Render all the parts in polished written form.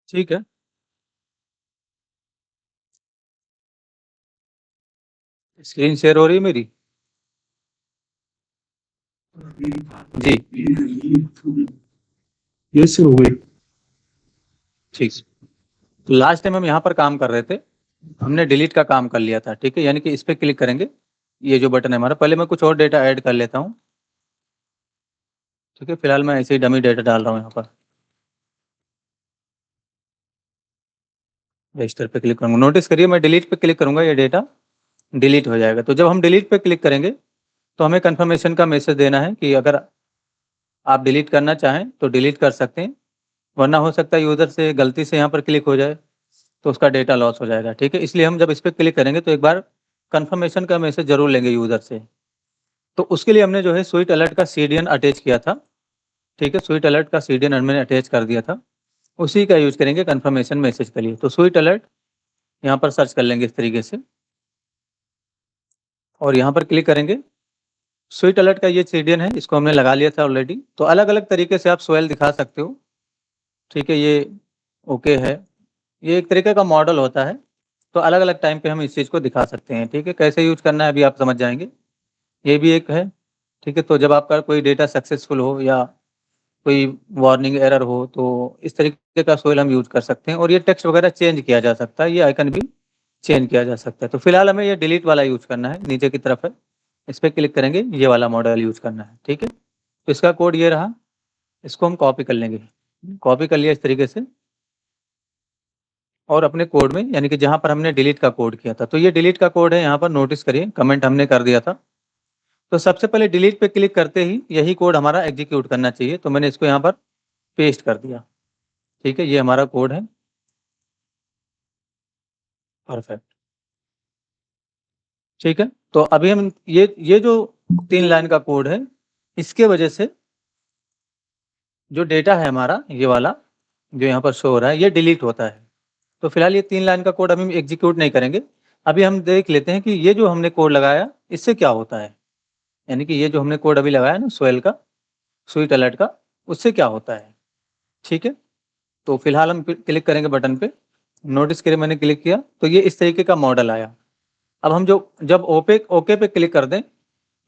ठीक है। Screen share हो रही है मेरी? जी। यस हो गई। ठीक। तो लास्ट टाइम हम यहाँ पर काम कर रहे थे, हमने डिलीट का काम कर लिया था। ठीक है, यानी कि इस पर क्लिक करेंगे, ये जो बटन है हमारा, पहले मैं कुछ और डेटा ऐड कर लेता हूँ। ठीक है, फिलहाल मैं ऐसे ही डमी डेटा डाल रहा हूँ यहाँ पर। रजिस्टर पे क्लिक करूँगा, नोटिस करिए मैं डिलीट पे क्लिक करूँगा, ये डेटा डिलीट हो जाएगा। तो जब हम डिलीट पे क्लिक करेंगे तो हमें कंफर्मेशन का मैसेज देना है कि अगर आप डिलीट करना चाहें तो डिलीट कर सकते हैं, वरना हो सकता है यूज़र से गलती से यहाँ पर क्लिक हो जाए तो उसका डेटा लॉस हो जाएगा। ठीक है, इसलिए हम जब इस पर क्लिक करेंगे तो एक बार कंफर्मेशन का मैसेज जरूर लेंगे यूज़र से। तो उसके लिए हमने जो है स्वीट अलर्ट का सीडीएन अटैच किया था। ठीक है, स्वीट अलर्ट का सीडीएन हमने अटैच कर दिया था, उसी का यूज करेंगे कंफर्मेशन मैसेज के लिए। तो स्वीट अलर्ट यहाँ पर सर्च कर लेंगे इस तरीके से और यहाँ पर क्लिक करेंगे। स्वीट अलर्ट का ये सीडीएन है, इसको हमने लगा लिया था ऑलरेडी। तो अलग अलग तरीके से आप स्वेल दिखा सकते हो। ठीक है, ये ओके है, ये एक तरीके का मॉडल होता है। तो अलग अलग टाइम पे हम इस चीज़ को दिखा सकते हैं। ठीक है, कैसे यूज करना है अभी आप समझ जाएंगे। ये भी एक है। ठीक है, तो जब आपका कोई डेटा सक्सेसफुल हो या कोई वार्निंग एरर हो तो इस तरीके का स्वेल हम यूज कर सकते हैं। और ये टेक्स्ट वगैरह चेंज किया जा सकता है, ये आइकन भी चेंज किया जा सकता है। तो फिलहाल हमें ये डिलीट वाला यूज करना है, नीचे की तरफ है, इस पर क्लिक करेंगे, ये वाला मॉडल यूज करना है। ठीक है, तो इसका कोड ये रहा, इसको हम कॉपी कर लेंगे। कॉपी कर लिया इस तरीके से और अपने कोड में, यानी कि जहां पर हमने डिलीट का कोड किया था, तो ये डिलीट का कोड है, यहाँ पर नोटिस करिए कमेंट हमने कर दिया था। तो सबसे पहले डिलीट पे क्लिक करते ही यही कोड हमारा एग्जीक्यूट करना चाहिए, तो मैंने इसको यहाँ पर पेस्ट कर दिया। ठीक है, ये हमारा कोड है। परफेक्ट। ठीक है, तो अभी हम ये जो 3 लाइन का कोड है, इसके वजह से जो डेटा है हमारा ये वाला जो यहाँ पर शो हो रहा है, ये डिलीट होता है। तो फिलहाल ये 3 लाइन का कोड अभी हम एग्जीक्यूट नहीं करेंगे। अभी हम देख लेते हैं कि ये जो हमने कोड लगाया इससे क्या होता है, यानी कि ये जो हमने कोड अभी लगाया ना स्वेल का, स्वीट अलर्ट का, उससे क्या होता है। ठीक है, तो फिलहाल हम क्लिक करेंगे बटन पे, नोटिस करिए मैंने क्लिक किया तो ये इस तरीके का मॉडल आया। अब हम जब ओके पे क्लिक कर दें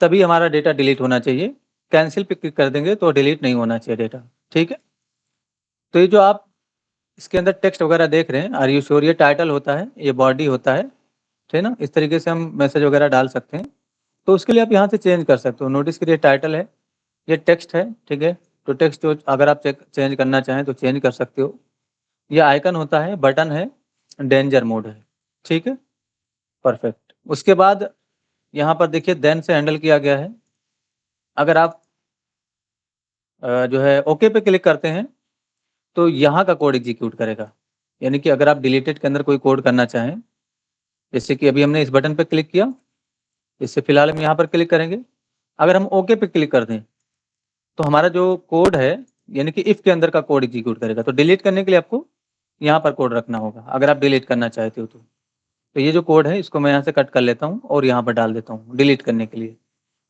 तभी हमारा डेटा डिलीट होना चाहिए, कैंसिल पे क्लिक कर देंगे तो डिलीट नहीं होना चाहिए डेटा। ठीक है, तो ये जो आप इसके अंदर टेक्स्ट वगैरह देख रहे हैं, आर यू श्योर, ये टाइटल होता है, ये बॉडी होता है। ठीक है ना, इस तरीके से हम मैसेज वगैरह डाल सकते हैं। तो उसके लिए आप यहाँ से चेंज कर सकते हो। नोटिस करिए टाइटल है, ये टेक्स्ट है। ठीक है, तो टेक्स्ट जो अगर आप चेंज करना चाहें तो चेंज कर सकते हो। ये आइकन होता है, बटन है, डेंजर मोड है। ठीक है, परफेक्ट। उसके बाद यहाँ पर देखिए देन से हैंडल किया गया है। अगर आप जो है ओके पे क्लिक करते हैं तो यहाँ का कोड एग्जीक्यूट करेगा, यानी कि अगर आप डिलीटेड के अंदर कोई कोड करना चाहें, जैसे कि अभी हमने इस बटन पे क्लिक किया, इससे फिलहाल हम यहाँ पर क्लिक करेंगे। अगर हम ओके पे क्लिक कर दें तो हमारा जो कोड है, यानी कि इफ के अंदर का कोड एग्जीक्यूट करेगा। तो डिलीट करने के लिए आपको यहाँ पर कोड रखना होगा अगर आप डिलीट करना चाहते हो तो ये जो कोड है इसको मैं यहाँ से कट कर लेता हूँ और यहाँ पर डाल देता हूँ डिलीट करने के लिए।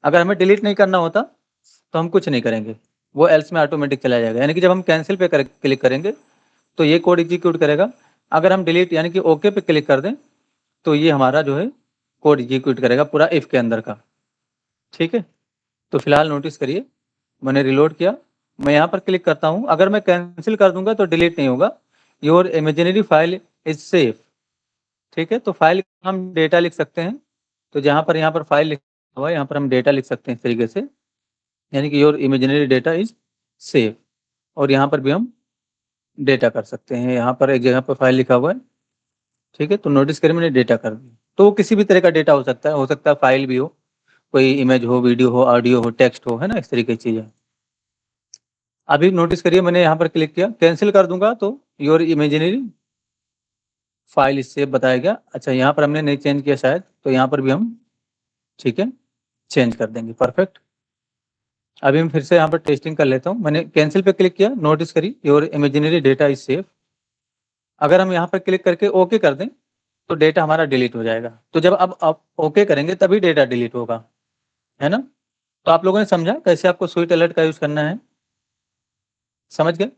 अगर हमें डिलीट नहीं करना होता तो हम कुछ नहीं करेंगे, वो एल्स में ऑटोमेटिक चला जाएगा, यानी कि जब हम कैंसिल पे क्लिक करेंगे तो ये कोड एग्जीक्यूट करेगा। अगर हम डिलीट यानी कि ओके पे क्लिक कर दें तो ये हमारा जो है कोड एग्जीक्यूट करेगा पूरा इफ के अंदर का। ठीक है, तो फिलहाल नोटिस करिए मैंने रिलोड किया, मैं यहाँ पर क्लिक करता हूँ, अगर मैं कैंसिल कर दूंगा तो डिलीट नहीं होगा। Your imaginary file is safe. ठीक है, तो फाइल हम डेटा लिख सकते हैं, तो जहाँ पर यहाँ पर फाइल लिखा हुआ है यहाँ पर हम डेटा लिख सकते हैं इस तरीके से, यानी कि your imaginary data is safe. और यहाँ पर भी हम डेटा कर सकते हैं, यहाँ पर एक जगह पर फाइल लिखा हुआ है। ठीक है, तो नोटिस करिए मैंने डेटा कर दिया। तो वो किसी भी तरह का डेटा हो सकता है फाइल भी हो, कोई इमेज हो, वीडियो हो, ऑडियो हो, टेक्स्ट हो, है ना, इस तरीके की चीज़ें। अभी नोटिस करिए मैंने यहाँ पर क्लिक किया, कैंसिल कर दूंगा तो योर इमेजिनरी फाइल इस सेव बताएगा। अच्छा, यहाँ पर हमने नहीं चेंज किया शायद, तो यहाँ पर भी हम ठीक है चेंज कर देंगे। परफेक्ट। अभी मैं फिर से यहाँ पर टेस्टिंग कर लेता हूँ, मैंने कैंसिल पे क्लिक किया, नोटिस करिए your imaginary data is safe. अगर हम यहाँ पर क्लिक करके ओके कर दें तो डेटा हमारा डिलीट हो जाएगा। तो जब अब आप ओके करेंगे तभी डेटा डिलीट होगा, है ना। तो आप लोगों ने समझा कैसे आपको स्वीट अलर्ट का यूज करना है, समझ गए।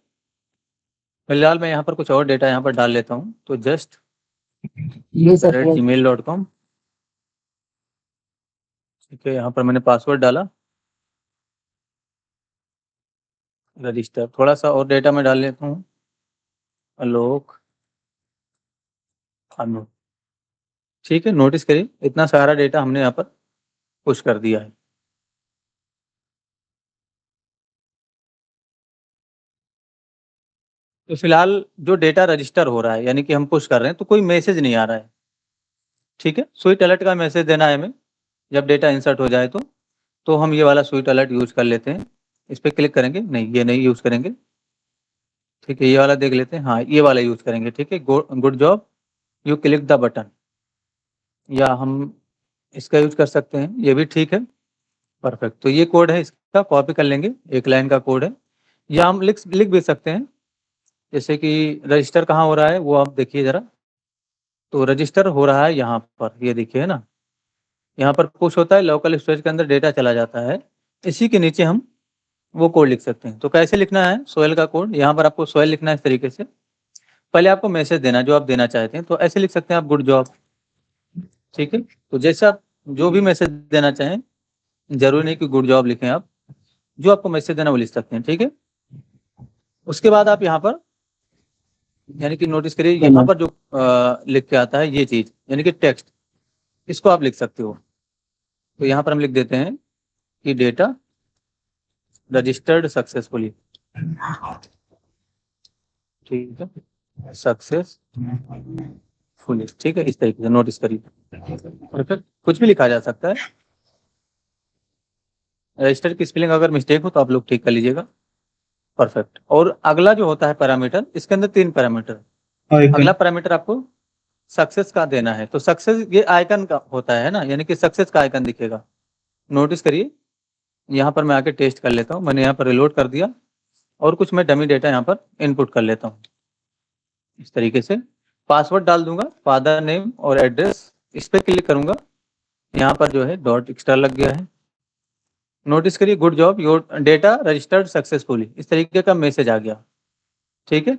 फिलहाल मैं यहाँ पर कुछ और डेटा यहाँ पर डाल लेता हूँ, तो जस्ट ये सर gmail.com, ठीक है। यहाँ पर मैंने पासवर्ड डाला, रजिस्टर। थोड़ा सा और डेटा मैं डाल लेता हूँ, आलोक अनु, ठीक है। नोटिस करिए इतना सारा डेटा हमने यहाँ पर पुश कर दिया है। तो फिलहाल जो डेटा रजिस्टर हो रहा है, यानी कि हम पुश कर रहे हैं, तो कोई मैसेज नहीं आ रहा है, ठीक है। स्वीट अलर्ट का मैसेज देना है हमें जब डेटा इंसर्ट हो जाए तो हम ये वाला स्वीट अलर्ट यूज कर लेते हैं। इस पर क्लिक करेंगे, नहीं ये नहीं यूज करेंगे, ठीक है। ये वाला देख लेते हैं, हाँ ये वाला यूज करेंगे, ठीक है। Good job, you click the button, या हम इसका यूज कर सकते हैं, ये भी ठीक है। परफेक्ट। तो ये कोड है, इसका कॉपी कर लेंगे, एक लाइन का कोड है, या हम लिख भी सकते हैं। जैसे कि रजिस्टर कहाँ हो रहा है वो आप देखिए ज़रा। तो रजिस्टर हो रहा है यहाँ पर, ये देखिए ना, यहाँ पर पुश होता है, लोकल स्टोरेज के अंदर डेटा चला जाता है। इसी के नीचे हम वो कोड लिख सकते हैं। तो कैसे लिखना है सोहेल का कोड, यहाँ पर आपको सोहेल लिखना है इस तरीके से। पहले आपको मैसेज देना जो आप देना चाहते हैं, तो ऐसे लिख सकते हैं आप, गुड जॉब, ठीक है। तो जैसे आप जो भी मैसेज देना चाहें, जरूरी नहीं कि गुड जॉब लिखें आप, जो आपको मैसेज देना वो लिख सकते हैं, ठीक है। उसके बाद आप यहाँ पर, यानी कि नोटिस करिए यहाँ पर जो लिख के आता है ये चीज, यानी कि टेक्स्ट, इसको आप लिख सकते हो। तो यहाँ पर हम लिख देते हैं कि डेटा रजिस्टर्ड सक्सेसफुली, ठीक है, सक्सेसफुली, ठीक है। इस तरीके से नोटिस करिए, परफेक्ट। कुछ भी लिखा जा सकता है। रजिस्टर की स्पेलिंग अगर मिस्टेक हो तो आप लोग ठीक कर लीजिएगा, परफेक्ट। और अगला जो होता है पैरामीटर, इसके अंदर 3 पैरामीटर। अगला पैरामीटर आपको सक्सेस का देना है। तो सक्सेस ये आइकन का होता है ना, यानी कि सक्सेस का आइकन दिखेगा। नोटिस करिए, यहाँ पर मैं आके टेस्ट कर लेता हूँ। मैंने यहाँ पर रिलोड कर दिया और कुछ मैं डमी डेटा यहाँ पर इनपुट कर लेता हूँ। इस तरीके से पासवर्ड डाल दूंगा, फादर नेम और एड्रेस, इस पर क्लिक करूंगा, यहाँ पर जो है डॉट एक्स्ट्रा लग गया है। नोटिस करिए, good job, your data registered successfully, इस तरीके का मैसेज आ गया, ठीक है।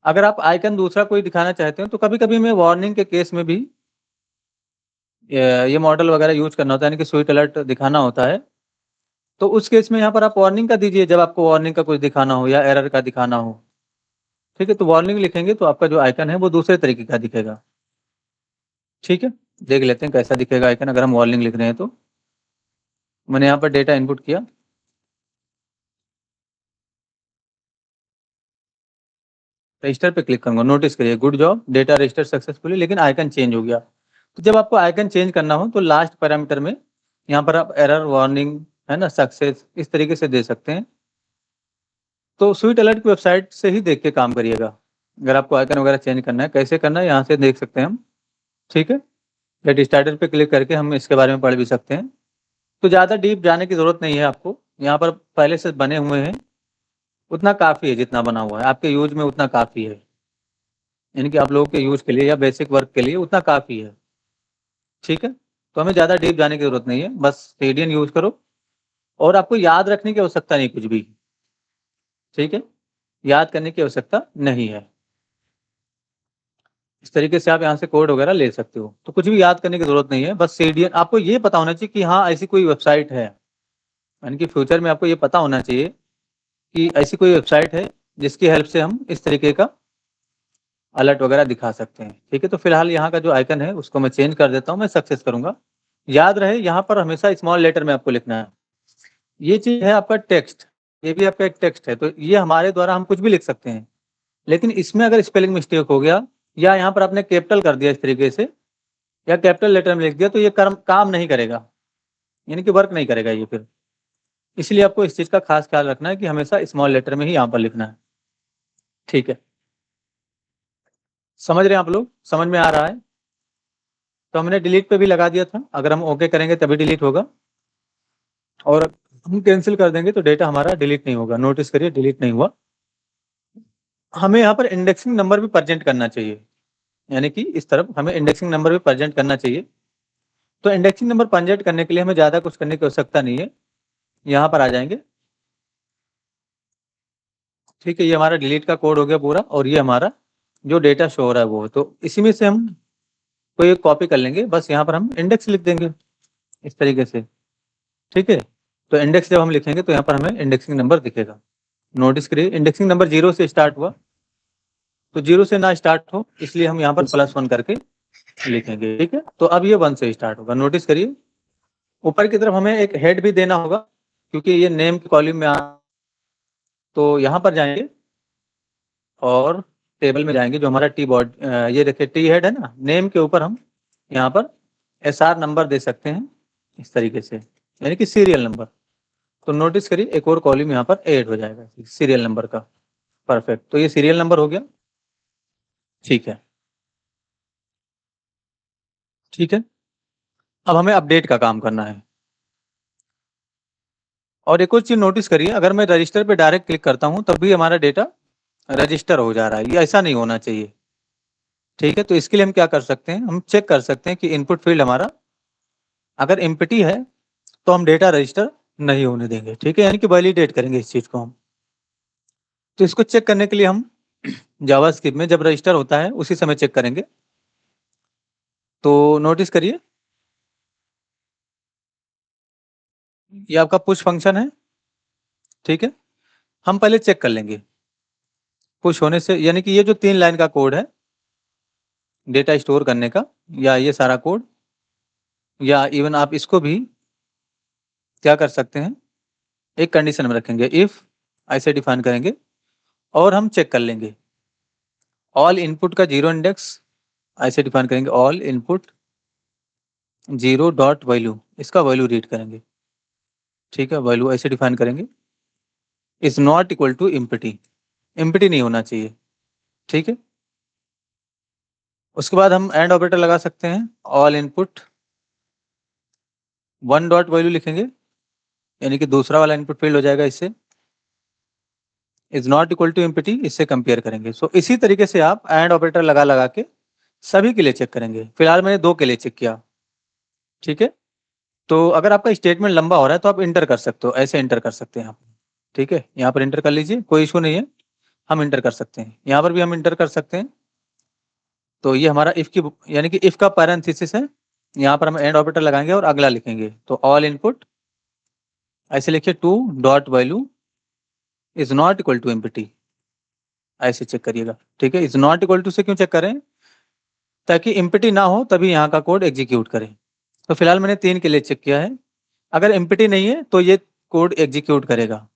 अगर आप आइकन दूसरा कोई दिखाना चाहते हो तो कभी कभी मैं वार्निंग के केस में भी ये मॉडल वगैरह यूज करना होता है, यानी कि स्वीट अलर्ट दिखाना होता है। तो उस केस में यहाँ पर आप वार्निंग का दीजिए, जब आपको वार्निंग का कुछ दिखाना हो या एरर का दिखाना हो, ठीक है। तो वार्निंग लिखेंगे तो आपका जो आइकन है वो दूसरे तरीके का दिखेगा, ठीक है। देख लेते हैं कैसा दिखेगा आइकन अगर हम वार्निंग लिख रहे हैं। तो मैंने यहाँ पर डेटा इनपुट किया, रजिस्टर पे क्लिक करूंगा। नोटिस करिए, good job, data register successfully, लेकिन आइकन चेंज हो गया। तो जब आपको आइकन चेंज करना हो तो लास्ट पैरामीटर में यहाँ पर आप एरर, वार्निंग, है ना, सक्सेस, इस तरीके से दे सकते हैं। तो स्वीट अलर्ट की वेबसाइट से ही देख के काम करिएगा। अगर आपको आइकन वगैरह चेंज करना है, कैसे करना है यहाँ से देख सकते हैं हम, ठीक है। गेट स्टार्टेड पे क्लिक करके हम इसके बारे में पढ़ भी सकते हैं। तो ज़्यादा डीप जाने की ज़रूरत नहीं है आपको, यहाँ पर पहले से बने हुए हैं, उतना काफ़ी है। जितना बना हुआ है आपके यूज में उतना काफ़ी है, यानी कि आप लोगों के यूज के लिए या बेसिक वर्क के लिए उतना काफ़ी है, ठीक है। तो हमें ज़्यादा डीप जाने की ज़रूरत नहीं है, बस सीडीएन यूज करो और आपको याद रखने की आवश्यकता नहीं कुछ भी, ठीक है। याद करने की आवश्यकता नहीं है। इस तरीके से आप यहाँ से कोड वगैरह ले सकते हो। तो कुछ भी याद करने की जरूरत नहीं है, बस सीडीएन आपको ये पता होना चाहिए कि हाँ ऐसी कोई वेबसाइट है, यानी कि फ्यूचर में आपको ये पता होना चाहिए कि ऐसी कोई वेबसाइट है जिसकी हेल्प से हम इस तरीके का अलर्ट वगैरह दिखा सकते हैं, ठीक है। तो फिलहाल यहाँ का जो आइकन है उसको मैं चेंज कर देता हूँ, मैं सक्सेस करूंगा। याद रहे यहाँ पर हमेशा स्मॉल लेटर में आपको लिखना है। ये चीज है आपका टेक्स्ट, ये भी आपका एक टेक्स्ट है, तो ये हमारे द्वारा हम कुछ भी लिख सकते हैं। लेकिन इसमें अगर स्पेलिंग मिस्टेक हो गया या यहाँ पर आपने कैपिटल कर दिया इस तरीके से, या कैपिटल लेटर में लिख दिया, तो ये काम नहीं करेगा, यानी कि वर्क नहीं करेगा ये फिर। इसलिए आपको इस चीज का खास ख्याल रखना है कि हमेशा स्मॉल लेटर में ही यहाँ पर लिखना है, ठीक है। समझ रहे हैं आप लोग, समझ में आ रहा है। तो हमने डिलीट पे भी लगा दिया था, अगर हम ओके करेंगे तभी डिलीट होगा, और हम कैंसिल कर देंगे तो डेटा हमारा डिलीट नहीं होगा। नोटिस करिए डिलीट नहीं हुआ। हमें यहाँ पर इंडेक्सिंग नंबर भी प्रेजेंट करना चाहिए, यानी कि इस तरफ हमें इंडेक्सिंग नंबर भी प्रेजेंट करना चाहिए। तो इंडेक्सिंग नंबर प्रेजेंट करने के लिए हमें ज़्यादा कुछ करने की आवश्यकता नहीं है। यहाँ पर आ जाएंगे, ठीक है, ये हमारा डिलीट का कोड हो गया पूरा, और ये हमारा जो डेटा शो हो रहा है वो। तो इसी में से हम कोई एक कॉपी कर लेंगे, बस यहाँ पर हम इंडेक्स लिख देंगे इस तरीके से। ठीक है, तो इंडेक्स जब हम लिखेंगे तो यहाँ पर हमें इंडेक्सिंग नंबर दिखेगा। नोटिस करिए इंडेक्सिंग नंबर 0 से स्टार्ट हुआ, तो 0 से ना स्टार्ट हो इसलिए हम यहाँ पर +1 करके लिखेंगे। ठीक है, तो अब ये 1 से स्टार्ट होगा। नोटिस करिए ऊपर की तरफ हमें एक हेड भी देना होगा, क्योंकि ये नेम की कॉलम में तो यहाँ पर जाएंगे और टेबल में जाएंगे, जो हमारा टी बॉड ये देखिए टी हेड है ना, नेम के ऊपर हम यहाँ पर SR नंबर दे सकते हैं इस तरीके से, यानी कि सीरियल नंबर। तो नोटिस करिए एक और कॉलम यहाँ पर ऐड हो जाएगा सीरियल नंबर का। परफेक्ट, तो ये सीरियल नंबर हो गया। ठीक है, ठीक है, अब हमें अपडेट का काम करना है। और एक और चीज नोटिस करिए, अगर मैं रजिस्टर पे डायरेक्ट क्लिक करता हूँ तब भी हमारा डेटा रजिस्टर हो जा रहा है, ये ऐसा नहीं होना चाहिए। ठीक है, तो इसके लिए हम क्या कर सकते हैं, हम चेक कर सकते हैं कि इनपुट फील्ड हमारा अगर एम्प्टी है तो हम डेटा रजिस्टर नहीं होने देंगे। ठीक है, यानी कि वैलिडेट करेंगे इस चीज को हम। तो इसको चेक करने के लिए हम जावास्क्रिप्ट में जब रजिस्टर होता है उसी समय चेक करेंगे। तो नोटिस करिए ये आपका पुश फंक्शन है। ठीक है, हम पहले चेक कर लेंगे पुश होने से, यानी कि ये जो 3 लाइन का कोड है डेटा स्टोर करने का, या ये सारा कोड, या इवन आप इसको भी क्या कर सकते हैं, एक कंडीशन में रखेंगे, इफ ऐसे डिफाइन करेंगे और हम चेक कर लेंगे। ऑल इनपुट का 0 इंडेक्स ऐसे डिफाइन करेंगे, ऑल इनपुट 0 डॉट वैल्यू, इसका वैल्यू रीड करेंगे। ठीक है, वैल्यू ऐसे डिफाइन करेंगे, is not equal to empty, empty नहीं होना चाहिए। ठीक है, उसके बाद हम एंड ऑपरेटर लगा सकते हैं, ऑल इनपुट 1 डॉट वैल्यू लिखेंगे, यानी कि दूसरा वाला इनपुट फील्ड हो जाएगा इससे, is not equal to empty, इससे कंपेयर करेंगे। सो इसी तरीके से आप एंड ऑपरेटर लगा लगा के सभी के लिए चेक करेंगे। फिलहाल मैंने 2 के लिए चेक किया। ठीक है, तो अगर आपका स्टेटमेंट लंबा हो रहा है तो आप इंटर कर सकते हो, ऐसे इंटर कर सकते हैं आप। ठीक है, यहाँ पर इंटर कर लीजिए, कोई इशू नहीं है, हम इंटर कर सकते हैं। यहाँ पर भी हम इंटर कर सकते हैं। तो ये हमारा इफ की, यानी कि इफ का पैरेंथेसिस है, यहाँ पर हम एंड ऑपरेटर लगाएंगे और अगला लिखेंगे। तो ऑल इनपुट ऐसे लिखिए 2 dot value is not equal to empty, ऐसे चेक करिएगा। ठीक है, इज नॉट इक्वल टू से क्यों चेक करें, ताकि एम्प्टी ना हो तभी यहाँ का कोड एग्जीक्यूट करें। तो फिलहाल मैंने 3 के लिए चेक किया है। अगर एम्प्टी नहीं है तो ये कोड एग्जीक्यूट करेगा,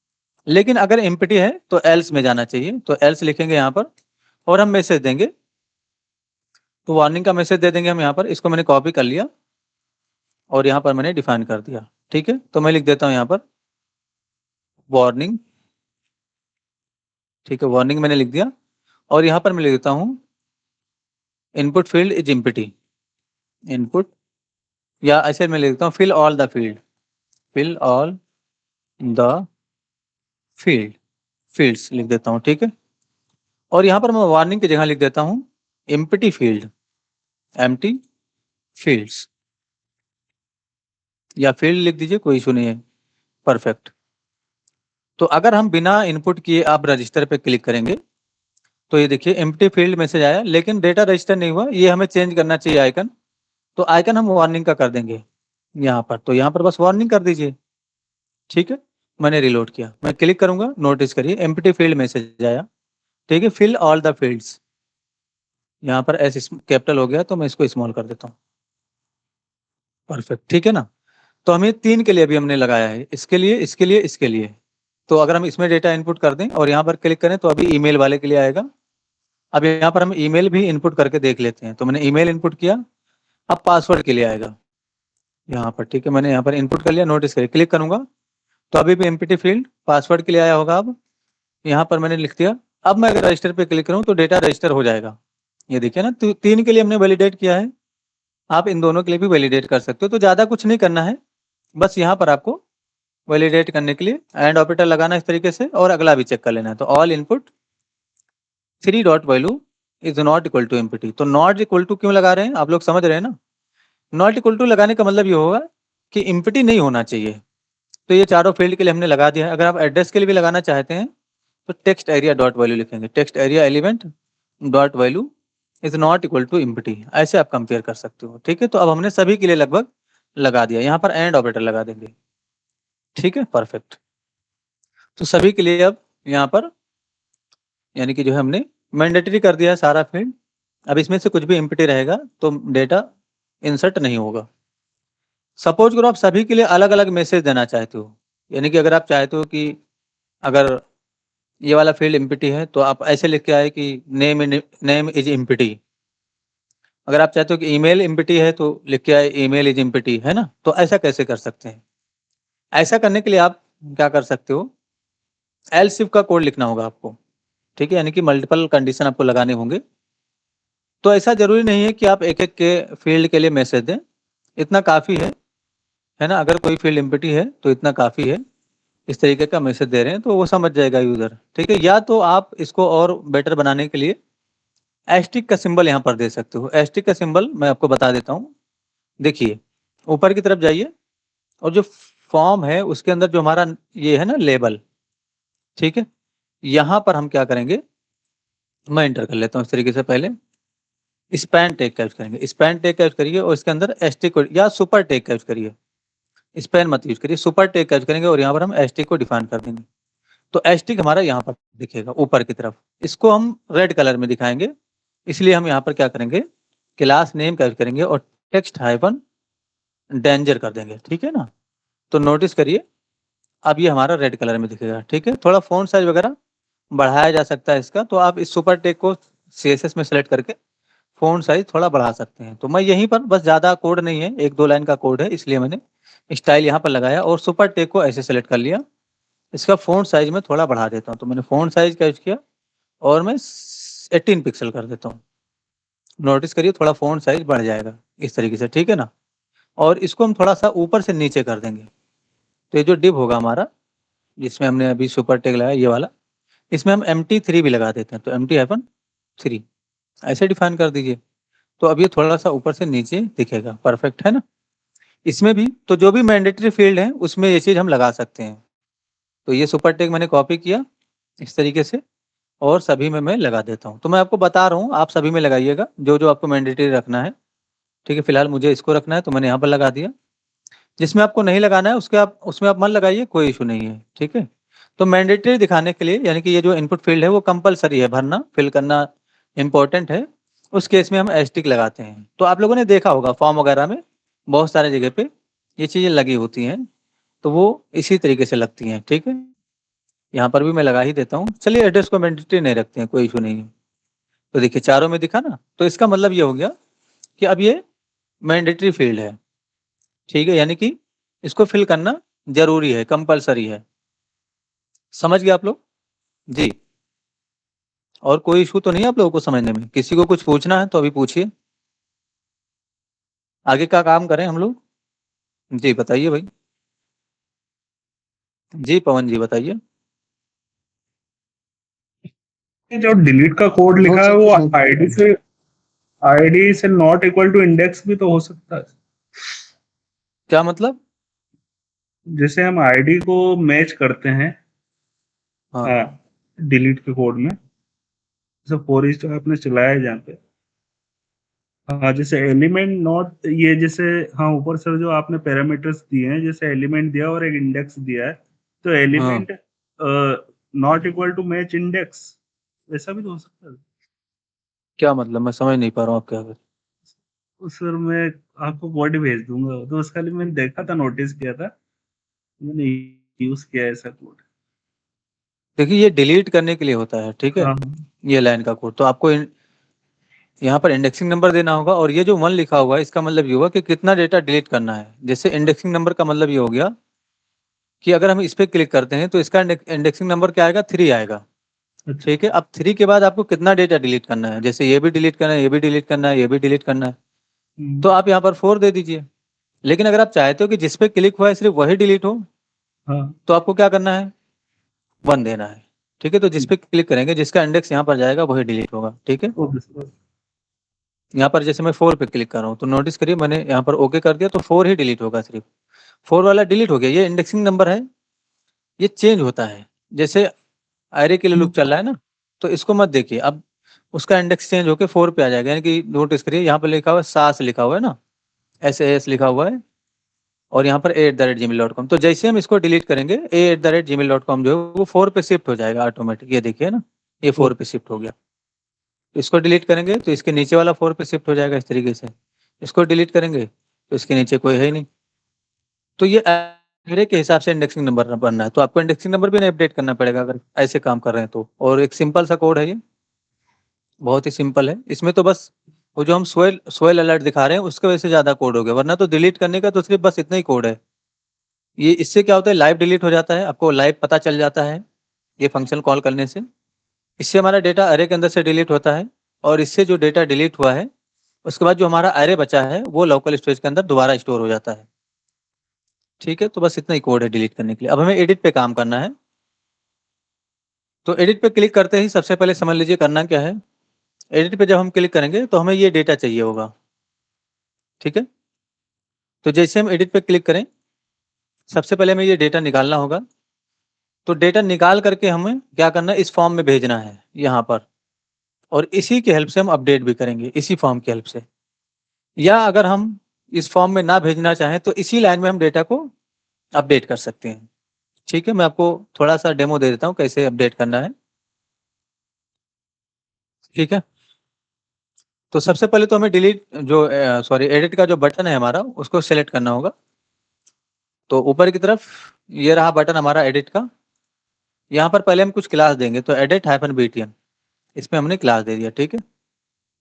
लेकिन अगर एम्प्टी है तो एल्स में जाना चाहिए। तो एल्स लिखेंगे यहाँ पर और हम मैसेज देंगे, तो वार्निंग का मैसेज दे देंगे हम यहाँ पर। इसको मैंने कॉपी कर लिया और यहाँ पर मैंने डिफाइन कर दिया। ठीक है, तो मैं लिख देता हूँ यहाँ पर वार्निंग। ठीक है, वार्निंग मैंने लिख दिया और यहाँ पर मैं लिख देता हूँ input field is empty, input, या ऐसे मैं लिख देता हूँ fill all the field, fill all the fields लिख देता हूँ। ठीक है, और यहाँ पर मैं वार्निंग की जगह लिख देता हूँ एम्प्टी फील्ड, एम्प्टी फील्ड्स, या फील्ड लिख दीजिए, कोई इशू नहीं है। परफेक्ट, तो अगर हम बिना इनपुट किए आप रजिस्टर पे क्लिक करेंगे तो ये देखिए एम्प्टी फील्ड मैसेज आया, लेकिन डेटा रजिस्टर नहीं हुआ। ये हमें चेंज करना चाहिए आइकन, तो आइकन हम वार्निंग का कर देंगे यहाँ पर। तो यहाँ पर बस वार्निंग कर दीजिए। ठीक है, मैंने रिलोड किया, मैं क्लिक करूंगा, नोटिस करिए एम्प्टी फील्ड मैसेज आया। ठीक है, फिल ऑल द फील्ड्स, यहाँ पर एस कैपिटल हो गया तो मैं इसको स्मॉल कर देता हूँ। परफेक्ट, ठीक है ना। तो हमें 3 के लिए अभी हमने लगाया है, इसके लिए, इसके लिए, इसके लिए। तो अगर हम इसमें डेटा इनपुट कर दें और यहाँ पर क्लिक करें तो अभी ईमेल वाले के लिए आएगा। अब यहाँ पर हम ईमेल भी इनपुट करके देख लेते हैं। तो मैंने ईमेल इनपुट किया, अब पासवर्ड के लिए आएगा यहाँ पर। ठीक है, मैंने यहाँ पर इनपुट कर लिया, नोटिस करिए क्लिक करूंगा तो अभी भी एम्प्टी फील्ड पासवर्ड के लिए आया होगा। अब यहाँ पर मैंने लिख दिया, अब मैं अगर रजिस्टर पे क्लिक करूँ तो डेटा रजिस्टर हो जाएगा। ये देखिए ना, 3 के लिए हमने वैलिडेट किया है, आप इन दोनों के लिए भी वैलिडेट कर सकते हो। तो ज़्यादा कुछ नहीं करना है, बस यहाँ पर आपको वैलिडेट करने के लिए एंड ऑपरेटर लगाना इस तरीके से और अगला भी चेक कर लेना है। तो all input 3 dot value is not equal to empty. तो नॉट इक्वल टू क्यों लगा रहे हैं, आप लोग समझ रहे हैं ना। नॉट इक्वल टू लगाने का मतलब ये होगा कि एम्प्टी नहीं होना चाहिए। तो ये चारों फील्ड के लिए हमने लगा दिया है। अगर आप एड्रेस के लिए भी लगाना चाहते हैं तो टेक्स्ट एरिया डॉट वैल्यू लिखेंगे, text area element dot value is not equal to empty, ऐसे आप कंपेयर कर सकते हो। ठीक है, तो अब हमने सभी के लिए लगभग लगा दिया, यहाँ पर एंड ऑपरेटर लगा देंगे। ठीक है, परफेक्ट। तो सभी के लिए अब यहाँ पर यानी कि जो है हमने मैंडेटरी कर दिया है सारा फील्ड। अब इसमें से कुछ भी एम्प्टी रहेगा तो डेटा इंसर्ट नहीं होगा। सपोज करो आप सभी के लिए अलग अलग मैसेज देना चाहते हो, यानी कि अगर आप चाहते हो कि अगर ये वाला फील्ड एम्प्टी है तो आप ऐसे लिख के आए कि नेम इज एम्प्टी। अगर आप चाहते हो कि ईमेल एम्प्टी है तो लिख के आए ईमेल इज एम्प्टी, है ना। तो ऐसा कैसे कर सकते हैं? ऐसा करने के लिए आप क्या कर सकते हो, एल्स इफ का कोड लिखना होगा आपको। ठीक है, यानी कि मल्टीपल कंडीशन आपको लगाने होंगे। तो ऐसा जरूरी नहीं है कि आप एक एक के फील्ड के लिए मैसेज दें, इतना काफी है ना। अगर कोई फील्ड एम्प्टी है तो इतना काफी है, इस तरीके का मैसेज दे रहे हैं तो वो समझ जाएगा यूजर। ठीक है, या तो आप इसको और बेटर बनाने के लिए एस्टिक का सिंबल यहाँ पर दे सकते हो। एस्टिक का सिंबल मैं आपको बता देता हूँ। देखिए, ऊपर की तरफ जाइए और जो फॉर्म है उसके अंदर जो हमारा ये है ना लेबल, ठीक है, यहाँ पर हम क्या करेंगे, मैं एंटर कर लेता हूँ इस तरीके से। पहले स्पैन टैग का यूज करेंगे, स्पैन टैग का यूज करिए और इसके अंदर एस्टिक या सुपर टैग का यूज करिए। स्पैन मत यूज करिए, सुपर टैग का यूज करेंगे और यहाँ पर हम एस्टिक को डिफाइन कर देंगे। तो एस्टिक हमारा यहाँ पर दिखेगा ऊपर की तरफ, इसको हम रेड कलर में दिखाएंगे। इसलिए हम यहाँ पर क्या करेंगे, क्लास नेम का यूज करेंगे और टेक्स्ट हाइफन डेंजर कर देंगे। ठीक है ना, तो नोटिस करिए अब ये हमारा रेड कलर में दिखेगा। ठीक है, थोड़ा फॉन्ट साइज वगैरह बढ़ाया जा सकता है इसका, तो आप इस सुपर टेक को CSS में सेलेक्ट करके फॉन्ट साइज थोड़ा बढ़ा सकते हैं। तो मैं यहीं पर बस ज़्यादा कोड नहीं है, 1-2 लाइन का कोड है, इसलिए मैंने स्टाइल यहाँ पर लगाया और सुपर टेक को ऐसे सेलेक्ट कर लिया। इसका फॉन्ट साइज में थोड़ा बढ़ा देता हूँ, तो मैंने फॉन्ट साइज का यूज किया और मैं 18 पिक्सल कर देता हूँ। नोटिस करिए थोड़ा फॉन्ट साइज बढ़ जाएगा इस तरीके से। ठीक है ना, और इसको हम थोड़ा सा ऊपर से नीचे कर देंगे। तो ये जो डिव होगा हमारा, जिसमें हमने अभी सुपर टेक लगाया ये वाला, इसमें हम MT3 भी लगा देते हैं। तो MT-3 ऐसे डिफाइन कर दीजिए। तो अब ये थोड़ा सा ऊपर से नीचे दिखेगा, परफेक्ट है ना। इसमें भी तो जो भी मैंडेटरी फील्ड है उसमें ये चीज हम लगा सकते हैं। तो ये सुपर टेक मैंने कॉपी किया इस तरीके से और सभी में मैं लगा देता हूँ। तो मैं आपको बता रहा हूँ, आप सभी में लगाइएगा जो जो आपको मैंडेटरी रखना है। ठीक है, फिलहाल मुझे इसको रखना है तो मैंने यहाँ पर लगा दिया। जिसमें आपको नहीं लगाना है उसके आप उसमें आप मन लगाइए, कोई इशू नहीं है। ठीक है, तो मैंडेटरी दिखाने के लिए यानी कि ये जो इनपुट फील्ड है वो कंपलसरी है भरना, फिल करना इंपॉर्टेंट है, उस केस में हम एस्टिक लगाते हैं। तो आप लोगों ने देखा होगा फॉर्म वगैरह में बहुत सारे जगह पे ये चीजें लगी होती हैं, तो वो इसी तरीके से लगती हैं। ठीक है, यहाँ पर भी मैं लगा ही देता हूँ। चलिए एड्रेस को मैंडेटरी नहीं रखते हैं, कोई इशू नहीं है। तो देखिए चारों में दिखा ना, तो इसका मतलब ये हो गया कि अब ये मैंडेटरी फील्ड है। ठीक है, यानी कि इसको फिल करना जरूरी है, कंपलसरी है। समझ गए आप लोग जी? और कोई इशू तो नहीं है आप लोगों को समझने में? किसी को कुछ पूछना है तो अभी पूछिए, आगे का काम करें हम लोग। जी बताइए भाई। जी पवन जी बताइए। ये जो डिलीट का कोड लिखा है वो आईडी से नॉट इक्वल टू इंडेक्स भी तो हो सकता है। क्या मतलब? जैसे हम आईडी को मैच करते हैं हाँ डिलीट के कोड में, जैसे फॉर ईच आपने चलाया है जहाँ पे, हाँ जैसे एलिमेंट नॉट ये जैसे, हाँ ऊपर से जो आपने पैरामीटर्स दिए हैं, जैसे एलिमेंट दिया और एक इंडेक्स दिया है, तो हाँ, element not equal to match index, ऐसा भी तो हो सकता है। क्या मतलब, मैं समझ नहीं पा रहा हूँ आप क्या कर। सर मैं आपको कोड भेज दूंगा, तो उसका लिए मैंने देखा था, नोटिस किया था, मैंने यूज किया है ऐसा कोड। देखिए ये डिलीट करने के लिए होता है, ठीक है, हाँ ये लाइन का कोड। तो आपको यहाँ पर इंडेक्सिंग नंबर देना होगा और ये जो 1 लिखा हुआ है इसका मतलब ये होगा कि कितना डेटा डिलीट करना है। जैसे इंडेक्सिंग नंबर का मतलब ये हो गया कि अगर हम इस पे क्लिक करते हैं तो इसका इंडेक्सिंग नंबर क्या आएगा, 3 आएगा। अच्छा। ठीक है, अब 3 के बाद आपको कितना डेटा डिलीट करना है, जैसे ये भी डिलीट करना है, ये भी डिलीट करना है, ये भी डिलीट करना है, तो आप यहाँ पर 4 दे दीजिए। लेकिन अगर आप चाहते हो कि जिस पे क्लिक हुआ है सिर्फ वही डिलीट हो, हाँ तो आपको क्या करना है, 1 देना है। ठीक है, तो जिस पे क्लिक करेंगे जिसका इंडेक्स यहाँ पर जाएगा वही डिलीट होगा। ठीक है, ओके सर। यहाँ पर जैसे मैं 4 पे क्लिक कर रहा हूँ तो नोटिस करिए मैंने यहाँ पर ओके कर दिया तो 4 ही डिलीट होगा, सिर्फ 4 वाला डिलीट हो गया। ये इंडेक्सिंग नंबर है, ये चेंज होता है। जैसे एरे के लिए लूप चल रहा है ना, तो इसको मत देखिए। अब उसका इंडेक्स चेंज होकर 4 पे आ जाएगा, यानी कि नोटिस करिए यहाँ पर लिखा हुआ है SAS लिखा हुआ है ना, SAS लिखा हुआ है, और यहाँ पर a@gmail.com। तो जैसे हम इसको डिलीट करेंगे a@gmail.com जो है वो 4 पे शिफ्ट हो जाएगा ऑटोमेटिक। ये देखिए ना, ये 4 पे शिफ्ट हो गया। इसको डिलीट करेंगे तो इसके नीचे वाला 4 पे शिफ्ट हो जाएगा इस तरीके से। इसको डिलीट करेंगे तो इसके नीचे कोई है ही नहीं। तो ये एरे के हिसाब से इंडेक्सिंग नंबर बनना है, तो आपको इंडेक्सिंग नंबर भी नहीं अपडेट करना पड़ेगा अगर ऐसे काम कर रहे हैं तो। और एक सिंपल सा कोड है ये, बहुत ही सिंपल है। इसमें तो बस वो जो हम सोयल अलर्ट दिखा रहे हैं उसके वजह से ज्यादा कोड हो गया, वरना तो डिलीट करने का तो सिर्फ बस इतना ही कोड है। ये इससे क्या होता है, लाइव डिलीट हो जाता है, आपको लाइव पता चल जाता है ये फंक्शन कॉल करने से। इससे हमारा डेटा अरे के अंदर से डिलीट होता है, और इससे जो डेटा डिलीट हुआ है उसके बाद जो हमारा अरे बचा है वो लोकल स्टोरेज के अंदर दोबारा स्टोर हो जाता है। ठीक है, तो बस इतना ही कोड है डिलीट करने के लिए। अब हमें एडिट पे काम करना है, तो एडिट पे क्लिक करते ही सबसे पहले समझ लीजिए करना क्या है। एडिट पे जब हम क्लिक करेंगे तो हमें ये डेटा चाहिए होगा। ठीक है, तो जैसे हम एडिट पे क्लिक करें सबसे पहले हमें ये डेटा निकालना होगा। तो डेटा निकाल करके हमें क्या करना है, इस फॉर्म में भेजना है यहाँ पर, और इसी की हेल्प से हम अपडेट भी करेंगे, इसी फॉर्म की हेल्प से। या अगर हम इस फॉर्म में ना भेजना चाहें तो इसी लाइन में हम डेटा को अपडेट कर सकते हैं। ठीक है, मैं आपको थोड़ा सा डेमो दे देता हूँ कैसे अपडेट करना है। ठीक है, तो सबसे पहले तो हमें डिलीट जो एडिट का जो बटन है हमारा उसको सेलेक्ट करना होगा। तो ऊपर की तरफ ये रहा बटन हमारा एडिट का। यहाँ पर पहले हम कुछ क्लास देंगे, तो edit-btn इसमें हमने क्लास दे दिया। ठीक है,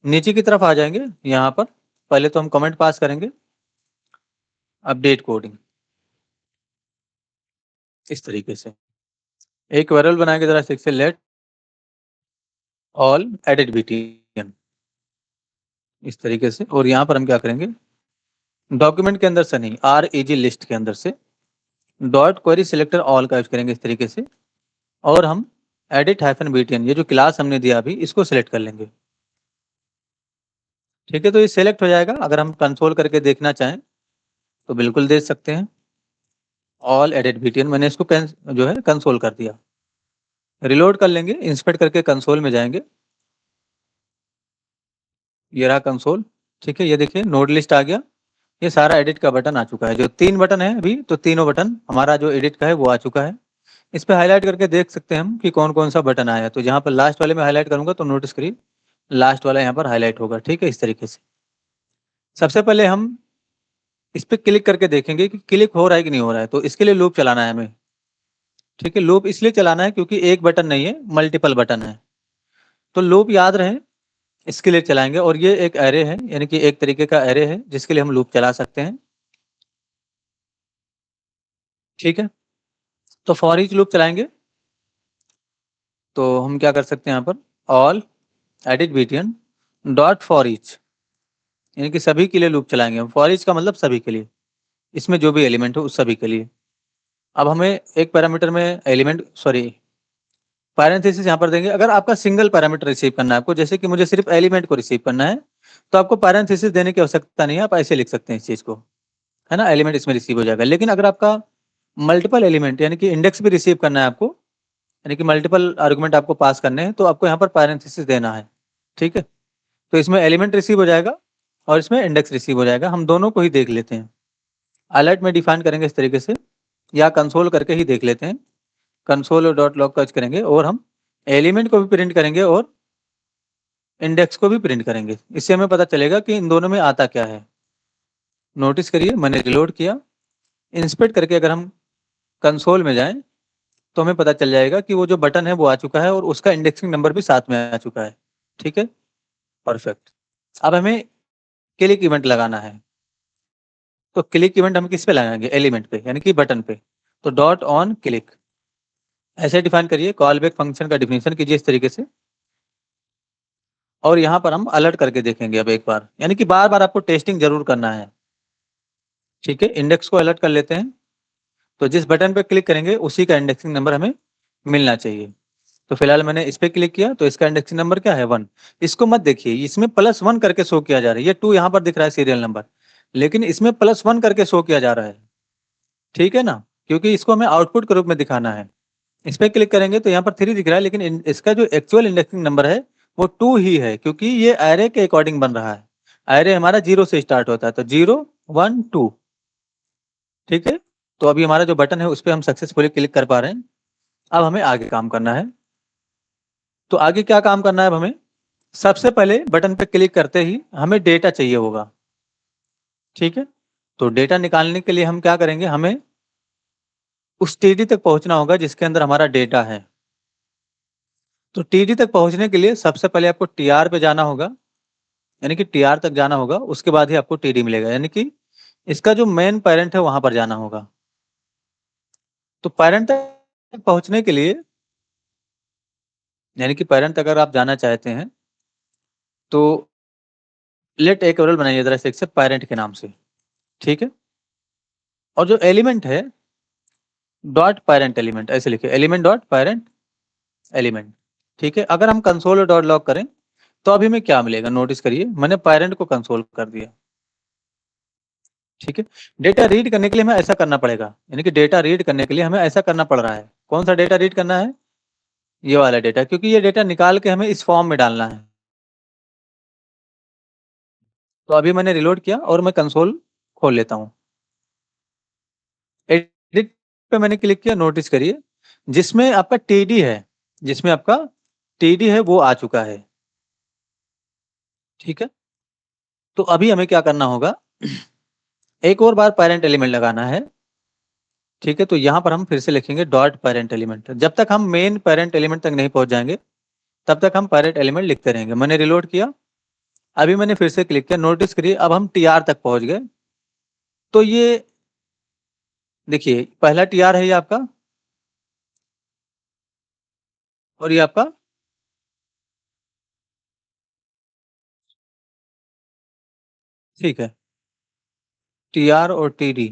नीचे की तरफ आ जाएंगे, यहाँ पर पहले तो हम कमेंट पास करेंगे अपडेट कोडिंग इस तरीके से। एक वेरिएबल बनाएंगे जरा से लेट ऑल एडिट btn इस तरीके से, और यहाँ पर हम क्या करेंगे, डॉक्यूमेंट के अंदर से नहीं, REG लिस्ट के अंदर से डॉट क्वेरी सिलेक्टर ऑल का यूज करेंगे इस तरीके से, और हम edit-btn ये जो क्लास हमने दिया अभी इसको सिलेक्ट कर लेंगे। ठीक है, तो ये सिलेक्ट हो जाएगा। अगर हम कंसोल करके देखना चाहें तो बिल्कुल देख सकते हैं, ऑल एडिट btn मैंने इसको जो है कंसोल कर दिया। रिलोड कर लेंगे, इंस्पेक्ट करके कंसोल में जाएंगे, ये रहा कंसोल। ठीक है, ये देखिए नोड लिस्ट आ गया, ये सारा एडिट का बटन आ चुका है। जो 3 बटन है अभी, तो तीनों बटन हमारा जो एडिट का है वो आ चुका है। इस पे हाईलाइट करके देख सकते हैं हम कि कौन कौन सा बटन आया। तो जहाँ पर लास्ट वाले में हाईलाइट करूंगा तो नोटिस करिए लास्ट वाला यहाँ पर हाईलाइट होगा। ठीक है, इस तरीके से। सबसे पहले हम इस पे क्लिक करके देखेंगे कि क्लिक हो रहा है कि नहीं हो रहा है, तो इसके लिए लूप चलाना है हमें। ठीक है, लूप इसलिए चलाना है क्योंकि एक बटन नहीं है, मल्टीपल बटन है। तो लूप याद रहे इसके लिए चलाएंगे, और ये एक एरे है, यानी कि एक तरीके का एरे है जिसके लिए हम लूप चला सकते हैं। ठीक है, तो फॉर ईच लूप चलाएंगे तो हम क्या कर सकते हैं, यहाँ पर all edit btn dot for each, यानी कि सभी के लिए लूप चलाएंगे हम। फॉर ईच का मतलब सभी के लिए, इसमें जो भी एलिमेंट हो उस सभी के लिए। अब हमें एक पैरामीटर में पैरेंथेसिस यहाँ पर देंगे। अगर आपका सिंगल पैरामीटर रिसीव करना है आपको, जैसे कि मुझे सिर्फ एलिमेंट को रिसीव करना है, तो आपको पैरेंथेसिस देने की आवश्यकता नहीं है, आप ऐसे लिख सकते हैं इस चीज को, है ना, एलिमेंट इसमें रिसीव हो जाएगा। लेकिन अगर आपका मल्टीपल एलिमेंट यानी कि इंडेक्स भी रिसीव करना है आपको, यानी कि मल्टीपल आर्गुमेंट आपको पास करने हैं, तो आपको यहाँ पर पैरेंथेसिस देना है। ठीक है, तो इसमें एलिमेंट रिसीव हो जाएगा और इसमें इंडेक्स रिसीव हो जाएगा। हम दोनों को ही देख लेते हैं, अलर्ट में डिफाइन करेंगे इस तरीके से, या कंसोल करके ही देख लेते हैं। कंसोल और डॉट लॉग का करेंगे, और हम एलिमेंट को भी प्रिंट करेंगे और इंडेक्स को भी प्रिंट करेंगे। इससे हमें पता चलेगा कि इन दोनों में आता क्या है। नोटिस करिए मैंने रिलोड किया, इंस्पेक्ट करके अगर हम कंसोल में जाएं तो हमें पता चल जाएगा कि वो जो बटन है वो आ चुका है, और उसका इंडेक्सिंग नंबर भी साथ में आ चुका है। ठीक है, परफेक्ट। अब हमें क्लिक इवेंट लगाना है, तो क्लिक इवेंट हम किस पे लगाएंगे, एलिमेंट पे, यानी कि बटन पे। तो डॉट ऑन क्लिक ऐसे डिफाइन करिए, कॉल बैक फंक्शन का डिफिनेशन कीजिए इस तरीके से, और यहाँ पर हम अलर्ट करके देखेंगे अब एक बार, यानी कि बार बार आपको टेस्टिंग जरूर करना है। ठीक है, इंडेक्स को अलर्ट कर लेते हैं, तो जिस बटन पे क्लिक करेंगे उसी का इंडेक्सिंग नंबर हमें मिलना चाहिए। तो फिलहाल मैंने इस पे क्लिक किया, तो इसका इंडेक्सिंग नंबर क्या है, 1। इसको मत देखिए, इसमें +1 करके शो किया जा रहा है, ये 2 यहाँ पर दिख रहा है सीरियल नंबर, लेकिन इसमें +1 करके शो किया जा रहा है। ठीक है ना, क्योंकि इसको हमें आउटपुट के रूप में दिखाना है, इस पे क्लिक करेंगे तो यहाँ पर 3 दिख रहा है, लेकिन इसका जो एक्चुअल इंडेक्सिंग नंबर है वो 2 ही है, क्योंकि ये एरे के अकॉर्डिंग बन रहा है। एरे हमारा 0 से स्टार्ट होता है, तो 0 1 2। ठीक है, तो अभी हमारा जो बटन है उस पर हम सक्सेसफुली क्लिक कर पा रहे हैं। अब हमें आगे काम करना है। तो आगे क्या काम करना है? अब हमें सबसे पहले बटन पे क्लिक करते ही हमें डेटा चाहिए होगा। ठीक है, तो डेटा निकालने के लिए हम क्या करेंगे? हमें उस टीडी तक पहुंचना होगा जिसके अंदर हमारा डेटा है। तो टीडी तक पहुंचने के लिए सबसे पहले आपको टीआर पे जाना होगा, यानी कि टीआर तक जाना होगा, उसके बाद ही आपको टीडी मिलेगा, यानी कि इसका जो मेन पेरेंट है वहां पर जाना होगा। तो पेरेंट तक पहुंचने के लिए, यानी कि पेरेंट अगर आप जाना चाहते हैं तो लेट एक वेरिएबल बनाइए जरा से पेरेंट के नाम से। ठीक है, और जो एलिमेंट है डॉट पेरेंट एलिमेंट, ऐसे लिखे एलिमेंट डॉट पेरेंट एलिमेंट। ठीक है, अगर हम कंसोल और डॉट लॉग करें तो अभी हमें क्या मिलेगा? नोटिस करिए, मैंने पेरेंट को कंसोल कर दिया। ठीक है, डेटा रीड करने के लिए हमें ऐसा करना पड़ेगा, यानी कि डेटा रीड करने के लिए हमें ऐसा करना पड़ रहा है। कौन सा डेटा रीड करना है? ये वाला डेटा, क्योंकि ये डेटा निकाल के हमें इस फॉर्म में डालना है। तो अभी मैंने रिलोड किया और मैं कंसोल खोल लेता हूँ। एडिट पे मैंने क्लिक किया, नोटिस करिए जिसमें आपका टीडी है, जिसमें आपका टीडी है वो आ चुका है। ठीक है, तो अभी हमें क्या करना होगा? एक और बार पेरेंट एलिमेंट लगाना है। ठीक है, तो यहाँ पर हम फिर से लिखेंगे डॉट पेरेंट एलिमेंट। जब तक हम मेन पेरेंट एलिमेंट तक नहीं पहुंच जाएंगे तब तक हम पेरेंट एलिमेंट लिखते रहेंगे। मैंने रिलोड किया, अभी मैंने फिर से क्लिक किया, नोटिस करिए अब हम टीआर तक पहुंच गए। तो ये देखिए पहला टीआर है ये आपका, और ये आपका ठीक है टीआर और टीडी।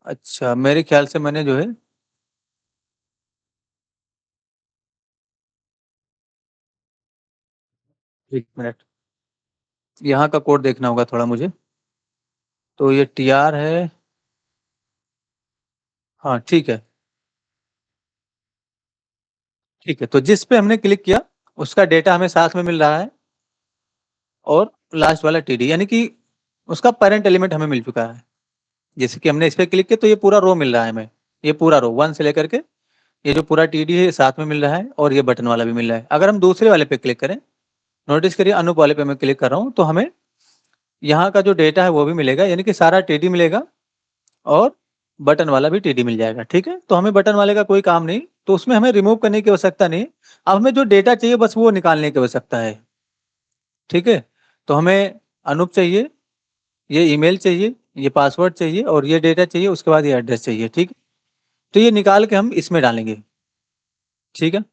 अच्छा, मेरे ख्याल से मैंने जो है एक मिनट, यहाँ का कोड देखना होगा थोड़ा मुझे। तो ये टीआर है, हाँ ठीक है। ठीक है, तो जिस पे हमने क्लिक किया उसका डेटा हमें साथ में मिल रहा है, और लास्ट वाला टीडी, यानी कि उसका पेरेंट एलिमेंट हमें मिल चुका है। जैसे कि हमने इस पे क्लिक किया तो ये पूरा रो मिल रहा है हमें, ये पूरा रो 1 से लेकर के ये जो पूरा टीडी है साथ में मिल रहा है, और ये बटन वाला भी मिल रहा है। अगर हम दूसरे वाले पे क्लिक करें, नोटिस करिए अनूप वाले पे मैं क्लिक कर रहा हूँ, तो हमें यहाँ का जो डेटा है वो भी मिलेगा, यानी कि सारा टीडी मिलेगा और बटन वाला भी टीडी मिल जाएगा। ठीक है, तो हमें बटन वाले का कोई काम नहीं, तो उसमें हमें रिमूव करने की आवश्यकता नहीं। अब हमें जो डेटा चाहिए बस वो निकालने की आवश्यकता है। ठीक है, तो हमें अनूप चाहिए, ये ईमेल चाहिए, ये पासवर्ड चाहिए, और ये डेटा चाहिए, उसके बाद ये एड्रेस चाहिए। ठीक है, तो ये निकाल के हम इसमें डालेंगे। ठीक है,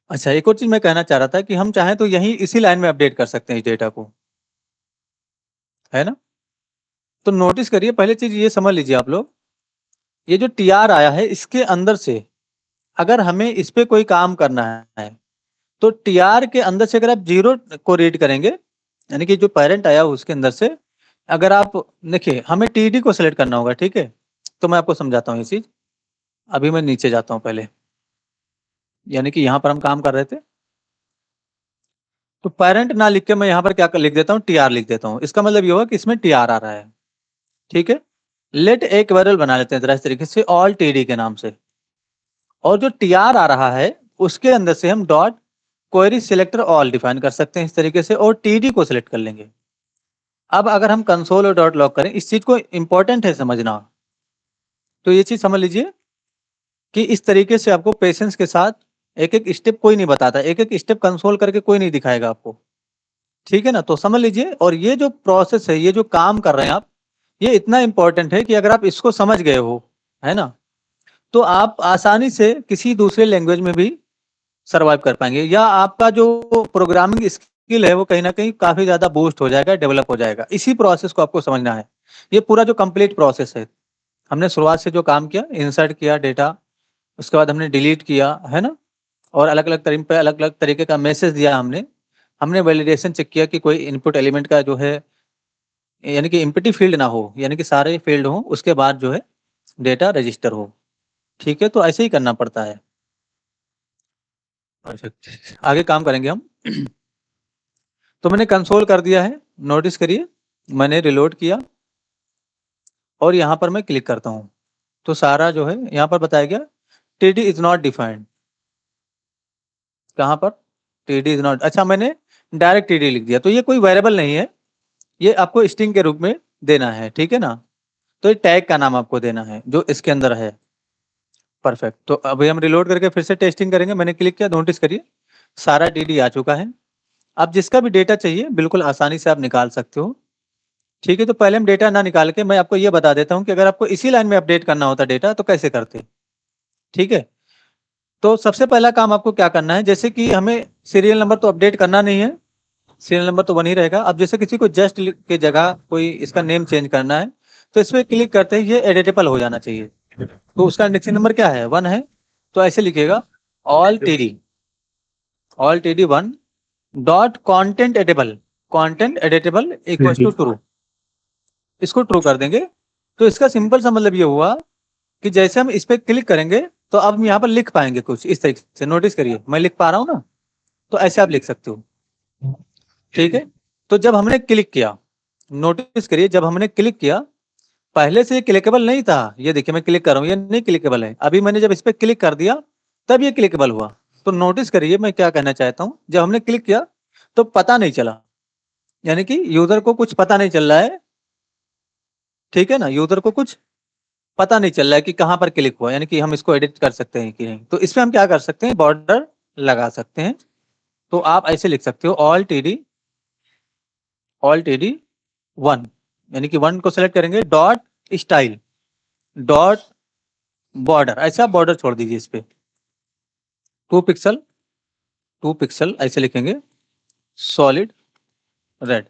अच्छा एक और चीज मैं कहना चाह रहा था कि हम चाहें तो यही इसी लाइन में अपडेट कर सकते हैं इस डेटा को, है ना? तो नोटिस करिए, पहले चीज ये समझ लीजिए आप लोग, ये जो टीआर आया है इसके अंदर से अगर हमें इस पे कोई काम करना है तो टीआर के अंदर से अगर आप 0 को रीड करेंगे, यानी कि जो पेरेंट आया उसके अंदर से अगर आप देखिए हमें टीडी को सिलेक्ट करना होगा। ठीक है, तो मैं आपको समझाता हूँ ये चीज। अभी मैं नीचे जाता हूँ पहले, यानी कि यहाँ पर हम काम कर रहे थे, तो पेरेंट ना लिख के मैं यहाँ पर क्या लिख देता हूँ? टीआर लिख देता हूँ। इसका मतलब ये होगा कि इसमें टीआर आ रहा है। ठीक है, लेट एक वेरिएबल बना लेते हैं जरा इस तरीके से ऑल टीडी के नाम से, और जो टीआर आ रहा है उसके अंदर से हम dot query selector all define कर सकते हैं इस तरीके से, और टीडी को सिलेक्ट कर लेंगे। अब अगर हम कंसोल और डॉट लॉग करें, इस चीज को इंपॉर्टेंट है समझना, तो ये चीज समझ लीजिए कि इस तरीके से आपको पेशेंस के साथ एक एक स्टेप कोई नहीं बताता, एक एक स्टेप कंसोल करके कोई नहीं दिखाएगा आपको। ठीक है ना, तो समझ लीजिए, और ये जो प्रोसेस है, ये जो काम कर रहे हैं आप, ये इतना इंपॉर्टेंट है कि अगर आप इसको समझ गए हो, है ना, तो आप आसानी से किसी दूसरे लैंग्वेज में भी सर्वाइव कर पाएंगे, या आपका जो प्रोग्रामिंग स्किल है वो कहीं ना कहीं काफी ज्यादा बूस्ट हो जाएगा, डेवलप हो जाएगा। इसी प्रोसेस को आपको समझना है। ये पूरा जो कंप्लीट प्रोसेस है, हमने शुरुआत से जो काम किया, इंसर्ट किया डेटा, उसके बाद हमने डिलीट किया, है ना, और अलग अलग तरीके पे अलग अलग तरीके का मैसेज दिया हमने हमने वैलिडेशन चेक किया कि कोई इनपुट एलिमेंट का जो है, यानी कि एम्प्टी फील्ड ना हो, यानी कि सारे फील्ड हो, उसके बाद जो है डेटा रजिस्टर हो। ठीक है, तो ऐसे ही करना पड़ता है। आगे काम करेंगे हम। तो मैंने कंसोल कर दिया है, नोटिस करिए मैंने रिलोड किया और यहाँ पर मैं क्लिक करता हूँ तो सारा जो है यहाँ पर बताया गया TD इज नॉट डिफाइंड। कहाँ पर TD इज नॉट, अच्छा मैंने डायरेक्ट TD लिख दिया, तो ये कोई वेरिएबल नहीं है, ये आपको स्ट्रिंग के रूप में देना है, ठीक है ना। तो ये टैग का नाम आपको देना है जो इसके अंदर है। परफेक्ट, तो अभी हम रिलोड करके फिर से टेस्टिंग करेंगे। मैंने क्लिक किया, नोटिस करिए सारा TD आ चुका है। अब जिसका भी डेटा चाहिए बिल्कुल आसानी से आप निकाल सकते हो, ठीक है। तो पहले हम डेटा ना निकाल के मैं आपको ये बता देता हूँ कि अगर आपको इसी लाइन में अपडेट करना होता डेटा तो कैसे करते, ठीक है। तो सबसे पहला काम आपको क्या करना है, जैसे कि हमें सीरियल नंबर तो अपडेट करना नहीं है, सीरियल नंबर तो बन ही रहेगा। अब जैसे किसी को जस्ट के जगह कोई इसका नेम चेंज करना है तो इस पर क्लिक करते ही ये एडिटेबल हो जाना चाहिए। तो उसका इंडेक्सिंग नंबर क्या है, 1 है, तो ऐसे लिखेगा all TD 1 dot content editable equal to true, इसको ट्रू कर देंगे। तो इसका सिंपल सा मतलब ये हुआ कि जैसे हम इस पे क्लिक करेंगे तो अब हम यहाँ पर लिख पाएंगे कुछ इस तरीके से। नोटिस करिए मैं लिख पा रहा हूँ ना, तो ऐसे आप लिख सकते हो, ठीक है। तो जब हमने क्लिक किया, नोटिस करिए जब हमने क्लिक किया पहले से ये क्लिकेबल नहीं था, ये देखिए मैं क्लिक कर रहा हूँ ये नहीं क्लिकेबल है, अभी मैंने जब इस पे क्लिक कर दिया तब ये क्लिकेबल हुआ। तो नोटिस करिए मैं क्या कहना चाहता हूँ, जब हमने क्लिक किया तो पता नहीं चला, यानी कि यूजर को कुछ पता नहीं चल रहा है, ठीक है ना, यूजर को कुछ पता नहीं चल रहा है कि कहाँ पर क्लिक हुआ, यानी कि हम इसको एडिट कर सकते हैं कि नहीं। तो इसमें हम क्या कर सकते हैं, बॉर्डर लगा सकते हैं। तो आप ऐसे लिख सकते हो ऑल TD 1, यानी कि 1 को सेलेक्ट करेंगे, डॉट स्टाइल डॉट बॉर्डर, ऐसा बॉर्डर छोड़ दीजिए इस पे 2 पिक्सल ऐसे लिखेंगे, सॉलिड रेड,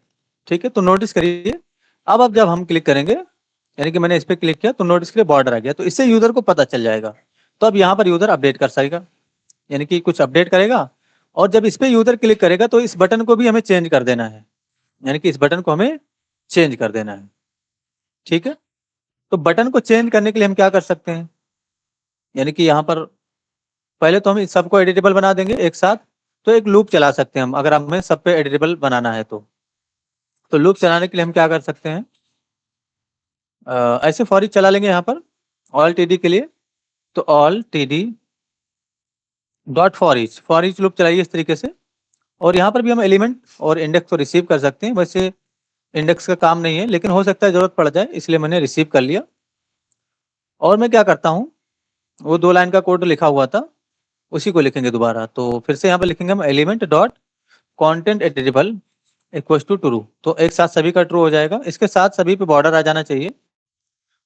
ठीक है। तो नोटिस करिए अब जब हम क्लिक करेंगे, यानी कि मैंने इस पे क्लिक किया तो नोटिस करिए बॉर्डर आ गया, तो इससे यूजर को पता चल जाएगा। तो अब यहाँ पर यूजर अपडेट कर सकेगा, यानी कि कुछ अपडेट करेगा। और जब इस पे यूजर क्लिक करेगा तो इस बटन को भी हमें चेंज कर देना है, यानी कि इस बटन को हमें चेंज कर देना है, ठीक है। तो बटन को चेंज करने के लिए हम क्या कर सकते हैं, यानी कि यहाँ पर पहले तो हम इस सबको एडिटेबल बना देंगे एक साथ। तो एक लूप चला सकते हैं हम, अगर हमें सब पे एडिटेबल बनाना है तो लूप चलाने के लिए हम क्या कर सकते हैं, ऐसे फॉर ईच चला लेंगे यहाँ पर ऑल TD के लिए। तो all TD dot for each loop चलाइए इस तरीके से। और यहाँ पर भी हम एलिमेंट और इंडेक्स को रिसीव कर सकते हैं, वैसे इंडेक्स का काम नहीं है लेकिन हो सकता है जरूरत पड़ जाए, इसलिए मैंने रिसीव कर लिया। और मैं क्या करता हूँ, वो 2 लाइन का कोड लिखा हुआ था उसी को लिखेंगे दोबारा। तो फिर से यहाँ पर लिखेंगे हम element dot content editable equal to true, तो एक साथ सभी का ट्रू हो जाएगा, इसके साथ सभी पे बॉर्डर आ जाना चाहिए।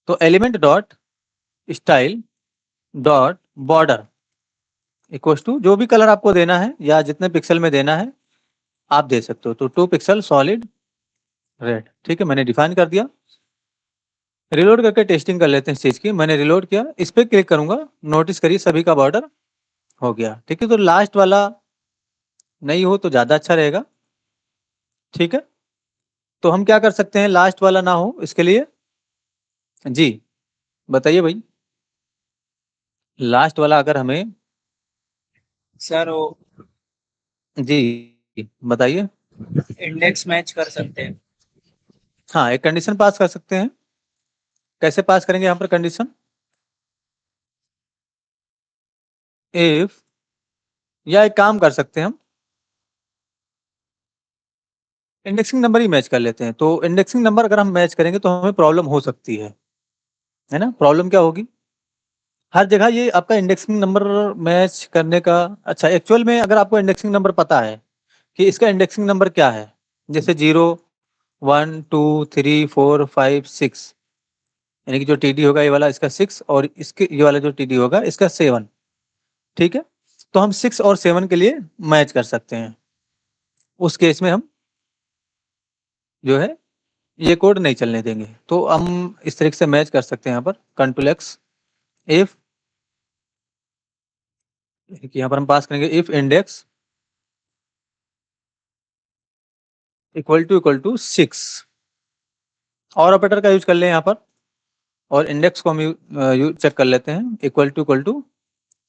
तो element dot style dot border equal to जो भी कलर आपको देना है या जितने पिक्सल में देना है आप दे सकते हो, तो 2 पिक्सल सॉलिड रेड, ठीक है, मैंने डिफाइन कर दिया। रिलोड करके टेस्टिंग कर लेते हैं इस चीज की। मैंने रिलोड किया, इस पे क्लिक करूंगा, नोटिस करिए सभी का बॉर्डर हो गया, ठीक है। तो लास्ट वाला नहीं हो तो ज्यादा अच्छा रहेगा, ठीक है। तो हम क्या कर सकते हैं लास्ट वाला ना हो इसके लिए, जी बताइए भाई, लास्ट वाला अगर हमें, सर वो जी बताइए। इंडेक्स मैच कर सकते हैं। हाँ एक कंडीशन पास कर सकते हैं, कैसे पास करेंगे यहाँ पर कंडीशन, इफ, या एक काम कर सकते हैं हम इंडेक्सिंग नंबर ही मैच कर लेते हैं। तो इंडेक्सिंग नंबर अगर हम मैच करेंगे तो हमें प्रॉब्लम हो सकती है ना। प्रॉब्लम क्या होगी, हर जगह ये आपका इंडेक्सिंग नंबर मैच करने का, अच्छा एक्चुअल में अगर आपको इंडेक्सिंग नंबर पता है कि इसका इंडेक्सिंग नंबर क्या है, जैसे 0 1 2 3 4 5 6, यानी कि जो TD होगा ये वाला इसका 6 और इसके ये वाला जो TD होगा इसका 7, ठीक है। तो हम 6 और 7 के लिए मैच कर सकते हैं, उस केस में हम जो है ये कोड नहीं चलने देंगे। तो हम इस तरीके से मैच कर सकते हैं यहाँ पर कंट्रोल X, इफ, यहाँ पर हम पास करेंगे इफ इंडेक्स इक्वल टू 6, और ऑपरेटर का यूज कर लें यहाँ पर। और इंडेक्स को हम चेक कर लेते हैं, इक्वल टू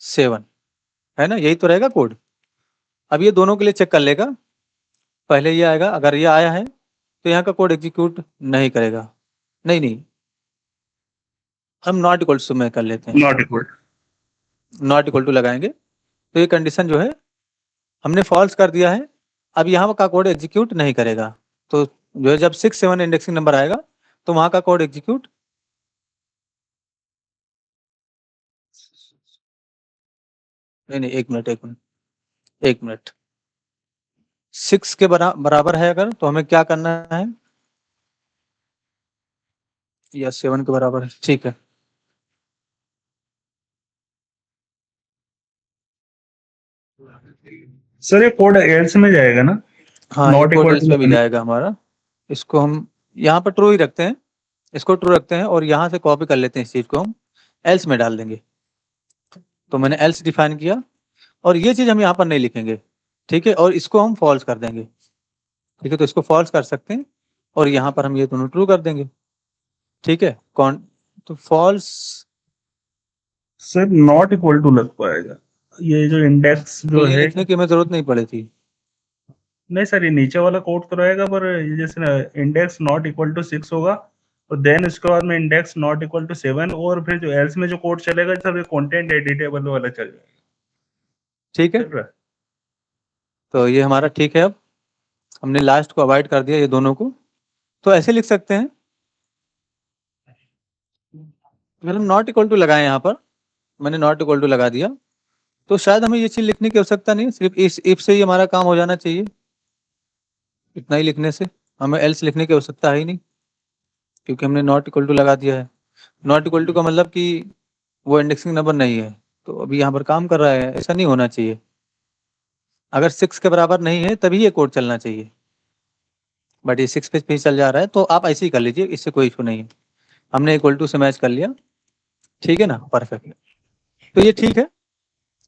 7, है ना, यही तो रहेगा कोड। अब ये दोनों के लिए चेक कर लेगा, पहले ये आएगा, अगर ये आया है तो यहाँ का कोड एग्जीक्यूट नहीं करेगा, नहीं हम नॉट इक्वल टू में कर लेते हैं, नॉट इक्वल टू लगाएंगे, तो ये कंडीशन जो है हमने फॉल्स कर दिया है। अब यहाँ का कोड एग्जीक्यूट नहीं करेगा, तो जो है जब 6 7 इंडेक्सिंग नंबर आएगा तो वहां का कोड एग्जीक्यूट नहीं, एक मिनट 6 के बराबर है अगर, तो हमें क्या करना है, या 7 के बराबर है, ठीक है। सर ये कोड एल्स में जाएगा ना? हाँ, Not code equal else to में भी लगाने- जाएगा हमारा। इसको हम यहाँ पर ट्रू ही रखते हैं, इसको ट्रू रखते हैं और यहाँ से कॉपी कर लेते हैं, इस चीज को हम एल्स में डाल देंगे। तो मैंने एल्स डिफाइन किया और ये चीज हम यहाँ पर नहीं लिखेंगे, ठीक है, और इसको हम फॉल्स कर देंगे, ठीक है, तो इसको फॉल्स कर सकते हैं और यहाँ पर हम ये दोनों ट्रू कर देंगे, ठीक है। कौन तो false sir not equal to लग पाएगा, ये जो इंडेक्स जो है। लिखने की हमें जरूरत नहीं पड़ी थी। नहीं सर, ये नीचे वाला कोड तो रहेगा, पर ये जैसे इंडेक्स नॉट इक्वल टू 6 होगा और देन उसके बाद में इंडेक्स नॉट इक्वल टू 7 और फिर जो एल्स में जो कोड चलेगा सर ये कंटेंट एडिटेबल वाला चल जाएगा, ठीक है, चल रहा है। तो ये हमारा ठीक है। अब हमने लास्ट को अवॉइड कर दिया, ये दोनों को, तो ऐसे लिख सकते हैं, अगर हम नॉट इक्वल टू लगाएं, यहाँ पर मैंने नॉट इक्वल टू लगा दिया, तो शायद हमें ये चीज लिखने की आवश्यकता नहीं है, सिर्फ इस इफ से ही हमारा काम हो जाना चाहिए, इतना ही लिखने से हमें एल्स लिखने की आवश्यकता है ही नहीं, क्योंकि हमने नॉट इक्वल टू लगा दिया है। नॉट इक्वल टू का मतलब कि वो इंडेक्सिंग नंबर नहीं है, तो अभी यहाँ पर काम कर रहा है, ऐसा नहीं होना चाहिए। अगर 6 के बराबर नहीं है तभी ये कोड चलना चाहिए, बट ये 6 पे चल जा रहा है, तो आप ऐसे ही कर लीजिए, इससे कोई इशू नहीं है। हमने इक्वल टू से मैच कर लिया, ठीक है ना, परफेक्ट। तो ये ठीक है,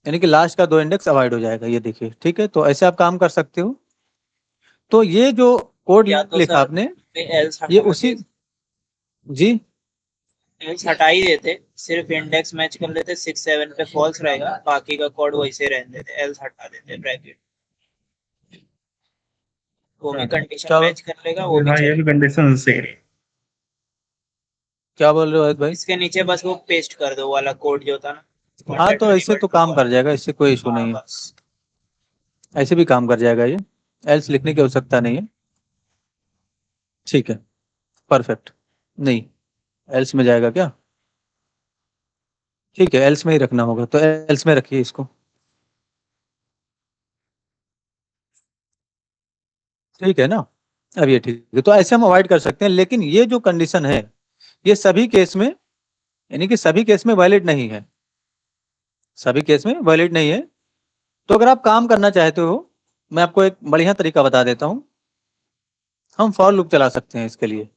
यानी कि लास्ट का 2 इंडेक्स अवॉइड हो जाएगा, ये देखिए, ठीक है। तो ऐसे आप काम कर सकते हो। तो ये जो कोड या तो लिखा सर आपने, एल्स ये उसी जी एल्स हटा ही देते, सिर्फ इंडेक्स मैच कर लेते, 6 7 पे फॉल्स रहेगा, बाकी का कोड वैसे रहने देते, एल्स हटा देते ब्रैकेट, वो भी कंडीशन क्या मैच कर लेगा, वो भी हाँ, ये भी चलेगा। कंडीशन सेम है। क्या बोल रहे हो अमित भाई? इसके नीचे बस वो पेस्ट कर दो वाला कोड जो था ना। हाँ, तो ऐसे तो काम कर जाएगा, इससे कोई इशू नहीं है, बस ऐसे भी काम कर जाएगा ये, एल्स लिखने की आवश्यकता नहीं है, ठीक है, परफेक्ट। नहीं, एल्स में जाएगा क्या? ठीक है, एल्स में ही रखना होगा, तो एल्स में रखिए इसको, ठीक है ना। अब ये ठीक है, तो ऐसे हम अवॉइड कर सकते हैं, लेकिन ये जो कंडीशन है ये सभी केस में, यानी कि सभी केस में वैलिड नहीं है, सभी केस में वैलिड नहीं है। तो अगर आप काम करना चाहते हो, मैं आपको एक बढ़िया तरीका बता देता हूँ, हम फॉर लूप चला सकते हैं इसके लिए,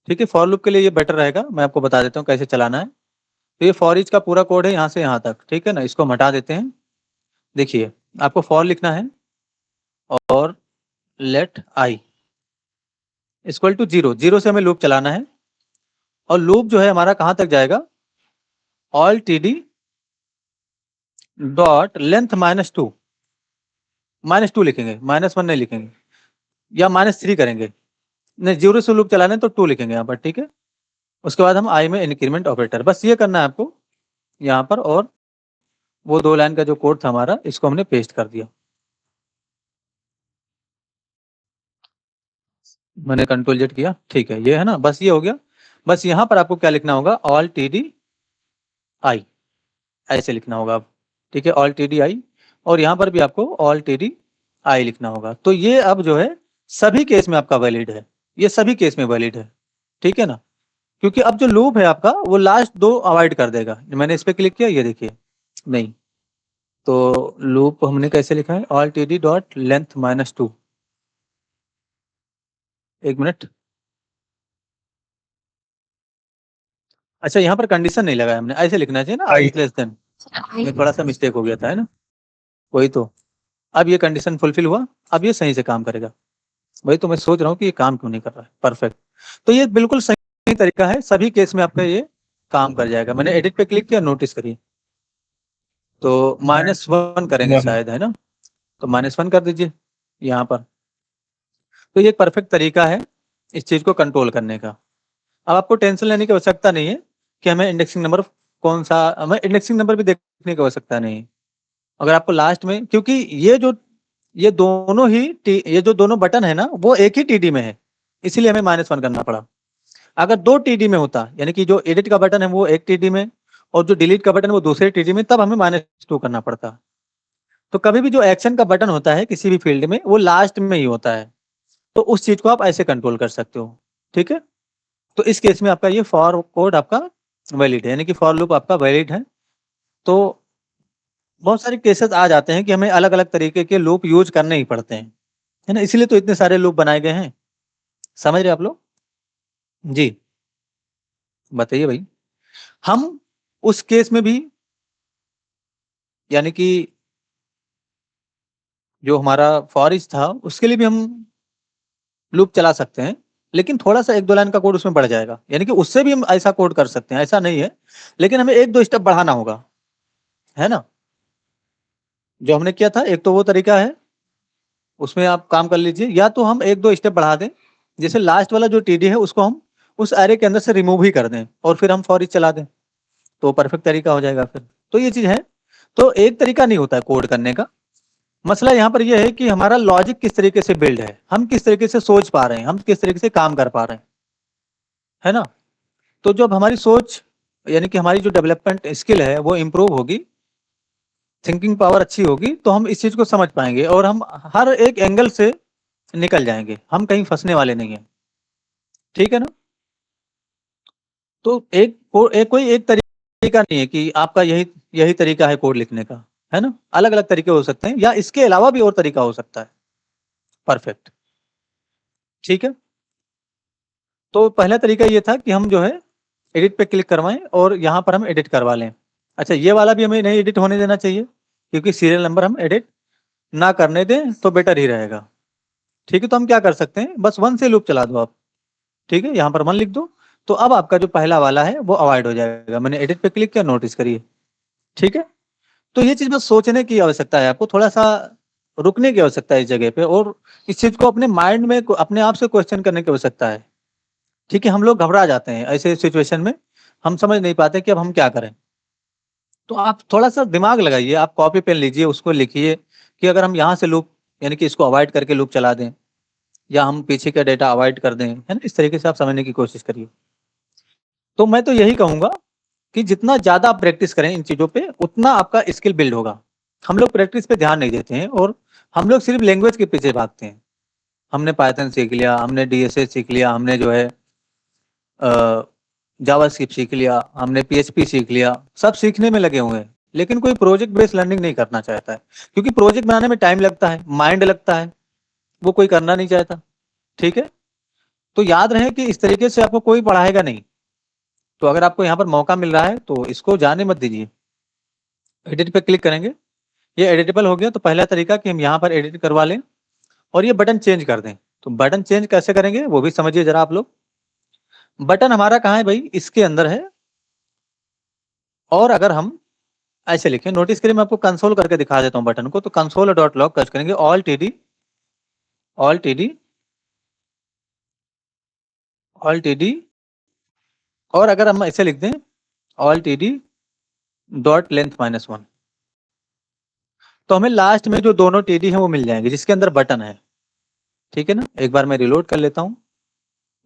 ठीक है। फॉर लूप के लिए ये बेटर रहेगा, मैं आपको बता देता हूँ कैसे चलाना है। तो ये फॉर ईच का पूरा कोड है यहाँ से यहाँ तक, ठीक है ना, इसको हम हटा देते हैं। देखिए, आपको फॉर लिखना है और लेट आई इक्वल टू 0, 0 से हमें लूप चलाना है, और लूप जो है हमारा कहाँ तक जाएगा, all T D dot length -2, -2 लिखेंगे, -1 नहीं लिखेंगे, या -3 करेंगे, नहीं 0 से लूप चलाने तो 2 लिखेंगे यहाँ पर, ठीक है। उसके बाद हम आई में इंक्रीमेंट ऑपरेटर, बस ये करना है आपको यहाँ पर, और वो 2 लाइन का जो कोड था हमारा, इसको हमने पेस्ट कर दिया, मैंने कंट्रोल जेड किया, ठीक है, ये है ना, बस ये हो गया। बस यहाँ पर आपको क्या लिखना होगा, ऑल टी डी आई, ऐसे लिखना होगा अब, ठीक है, ऑल टी डी आई, और यहाँ पर भी आपको ऑल टी डी आई लिखना होगा। तो ये अब जो है सभी केस में आपका वैलिड है, ये सभी केस में वैलिड है, ठीक है ना, क्योंकि अब जो लूप है आपका वो लास्ट 2 अवॉइड कर देगा। मैंने इस पे क्लिक किया, ये देखिए नहीं, तो लूप हमने कैसे लिखा है, all T D dot length -2, एक मिनट, अच्छा यहाँ पर कंडीशन नहीं लगाया हमने, ऐसे लिखना चाहिए ना, आई इज लेस देन, में थोड़ा सा मिस्टेक हो गया था, है ना, वही तो। अब ये कंडीशन फुलफिल हुआ, अब ये सही से काम करेगा, वही तो मैं सोच रहा हूँ कि ये काम क्यों नहीं कर रहा है, परफेक्ट। तो ये बिल्कुल सही ही तरीका है, सभी केस में आपका ये काम कर जाएगा। मैंने एडिट पे क्लिक किया, नोटिस करिए तो -1 करेंगे शायद, है ना? तो -1 कर दीजिए यहाँ पर। तो ये एक परफेक्ट तरीका है इस चीज को कंट्रोल करने का। अब आपको टेंशन लेने की आवश्यकता नहीं है कि हमें इंडेक्सिंग नंबर कौन सा, हमें इंडेक्सिंग नंबर भी देखने की आवश्यकता नहीं है। अगर आपको लास्ट में, क्योंकि ये जो दोनों बटन है ना, वो एक ही टीडी में है, इसीलिए हमें -1 करना पड़ा। अगर 2 टीडी में होता, यानी कि जो एडिट का बटन है वो एक टीडी में और जो डिलीट का बटन है वो दूसरे टीडी में, तब हमें -2 करना पड़ता। तो कभी भी जो एक्शन का बटन होता है किसी भी फील्ड में, वो लास्ट में ही होता है। तो उस चीज को आप ऐसे कंट्रोल कर सकते हो, ठीक है? तो इस केस में आपका ये फॉर कोड आपका वैलिड है, यानी कि फॉर लूप आपका वैलिड है। तो बहुत सारे केसेस आ जाते हैं कि हमें अलग अलग तरीके के लूप यूज करने ही पड़ते हैं, है ना? इसीलिए तो इतने सारे लूप बनाए गए हैं। समझ रहे आप लोग? जी बताइए भाई। हम उस केस में भी, यानी कि जो हमारा फॉर ईच था, उसके लिए भी हम लूप चला सकते हैं, लेकिन थोड़ा सा 1-2 लाइन का कोड उसमें बढ़ जाएगा। यानी कि उससे भी हम ऐसा कोड कर सकते हैं, ऐसा नहीं है, लेकिन हमें 1-2 स्टेप बढ़ाना होगा, है ना? जो हमने किया था, एक तो वो तरीका है, उसमें आप काम कर लीजिए। या तो हम 1-2 स्टेप बढ़ा दें, जैसे लास्ट वाला जो टीडी है उसको हम उस एरे के अंदर से रिमूव ही कर दें और फिर हम फॉर ईच चला दें, तो परफेक्ट तरीका हो जाएगा फिर। तो ये चीज है। तो एक तरीका नहीं होता है कोड करने का। मसला यहाँ पर यह है कि हमारा लॉजिक किस तरीके से बिल्ड है, हम किस तरीके से सोच पा रहे हैं, हम किस तरीके से काम कर पा रहे हैं, है ना? तो जब हमारी सोच, यानी कि हमारी जो डेवलपमेंट स्किल है वो इम्प्रूव होगी, थिंकिंग पावर अच्छी होगी, तो हम इस चीज को समझ पाएंगे और हम हर एक एंगल से निकल जाएंगे, हम कहीं फंसने वाले नहीं है, ठीक है ना? तो कोई एक तरीका नहीं है कि आपका यही तरीका है कोड लिखने का, है ना? अलग अलग तरीके हो सकते हैं, या इसके अलावा भी और तरीका हो सकता है। परफेक्ट, ठीक है? तो पहला तरीका ये था कि हम जो है एडिट पे क्लिक करवाएं और यहाँ पर हम एडिट करवा लें। अच्छा, ये वाला भी हमें नहीं एडिट होने देना चाहिए, क्योंकि सीरियल नंबर हम एडिट ना करने दें तो बेटर ही रहेगा, ठीक है? तो हम क्या कर सकते हैं, बस 1 से लूप चला दो आप, ठीक है? यहाँ पर 1 लिख दो, तो अब आपका जो पहला वाला है वो अवॉइड हो जाएगा। मैंने एडिट पे क्लिक किया, नोटिस करिए, ठीक है? तो ये चीज बस सोचने की आवश्यकता है, आपको थोड़ा सा रुकने की आवश्यकता है इस जगह पे, और इस चीज को अपने माइंड में अपने आप से क्वेश्चन करने की आवश्यकता है, ठीक है? हम लोग घबरा जाते हैं ऐसे सिचुएशन में, हम समझ नहीं पाते कि अब हम क्या करें। तो आप थोड़ा सा दिमाग लगाइए, आप कॉपी पेन लीजिए, उसको लिखिए कि अगर हम यहाँ से लूप, यानी कि इसको अवॉइड करके लूप चला दें, या हम पीछे का डेटा अवॉइड कर दें, है ना? इस तरीके से आप समझने की कोशिश करिए। तो मैं तो यही कहूंगा कि जितना ज्यादा आप प्रैक्टिस करें इन चीजों पे, उतना आपका स्किल बिल्ड होगा। हम लोग प्रैक्टिस पे ध्यान नहीं देते हैं और हम लोग सिर्फ लैंग्वेज के पीछे भागते हैं। हमने पाइथन सीख लिया, हमने डीएसए सीख लिया, हमने जो है जावास्क्रिप्ट सीख लिया, हमने पीएचपी सीख लिया, सब सीखने में लगे हुए हैं, लेकिन कोई प्रोजेक्ट बेस्ड लर्निंग नहीं करना चाहता है, क्योंकि प्रोजेक्ट बनाने में टाइम लगता है, माइंड लगता है, वो कोई करना नहीं चाहता, ठीक है? तो याद रहे कि इस तरीके से आपको कोई पढ़ाएगा नहीं। तो अगर आपको यहाँ पर मौका मिल रहा है तो इसको जाने मत दीजिए। एडिट पे क्लिक करेंगे, ये एडिटेबल हो गया। तो पहला तरीका कि हम यहाँ पर एडिट करवा लें और ये बटन चेंज कर दें। तो बटन चेंज कैसे करेंगे वो भी समझिए जरा आप लोग। बटन हमारा कहाँ है भाई, इसके अंदर है। और अगर हम ऐसे लिखें, नोटिस करिए, मैं आपको कंसोल करके दिखा देता हूँ बटन को। तो कंसोल डॉट लॉग सर्च करेंगे, ऑल टीडी और अगर हम ऐसे लिख दें ऑल टीडी डॉट लेंथ -1, तो हमें लास्ट में जो दोनों टीडी हैं वो मिल जाएंगे जिसके अंदर बटन है, ठीक है ना? एक बार मैं रिलोड कर लेता हूँ।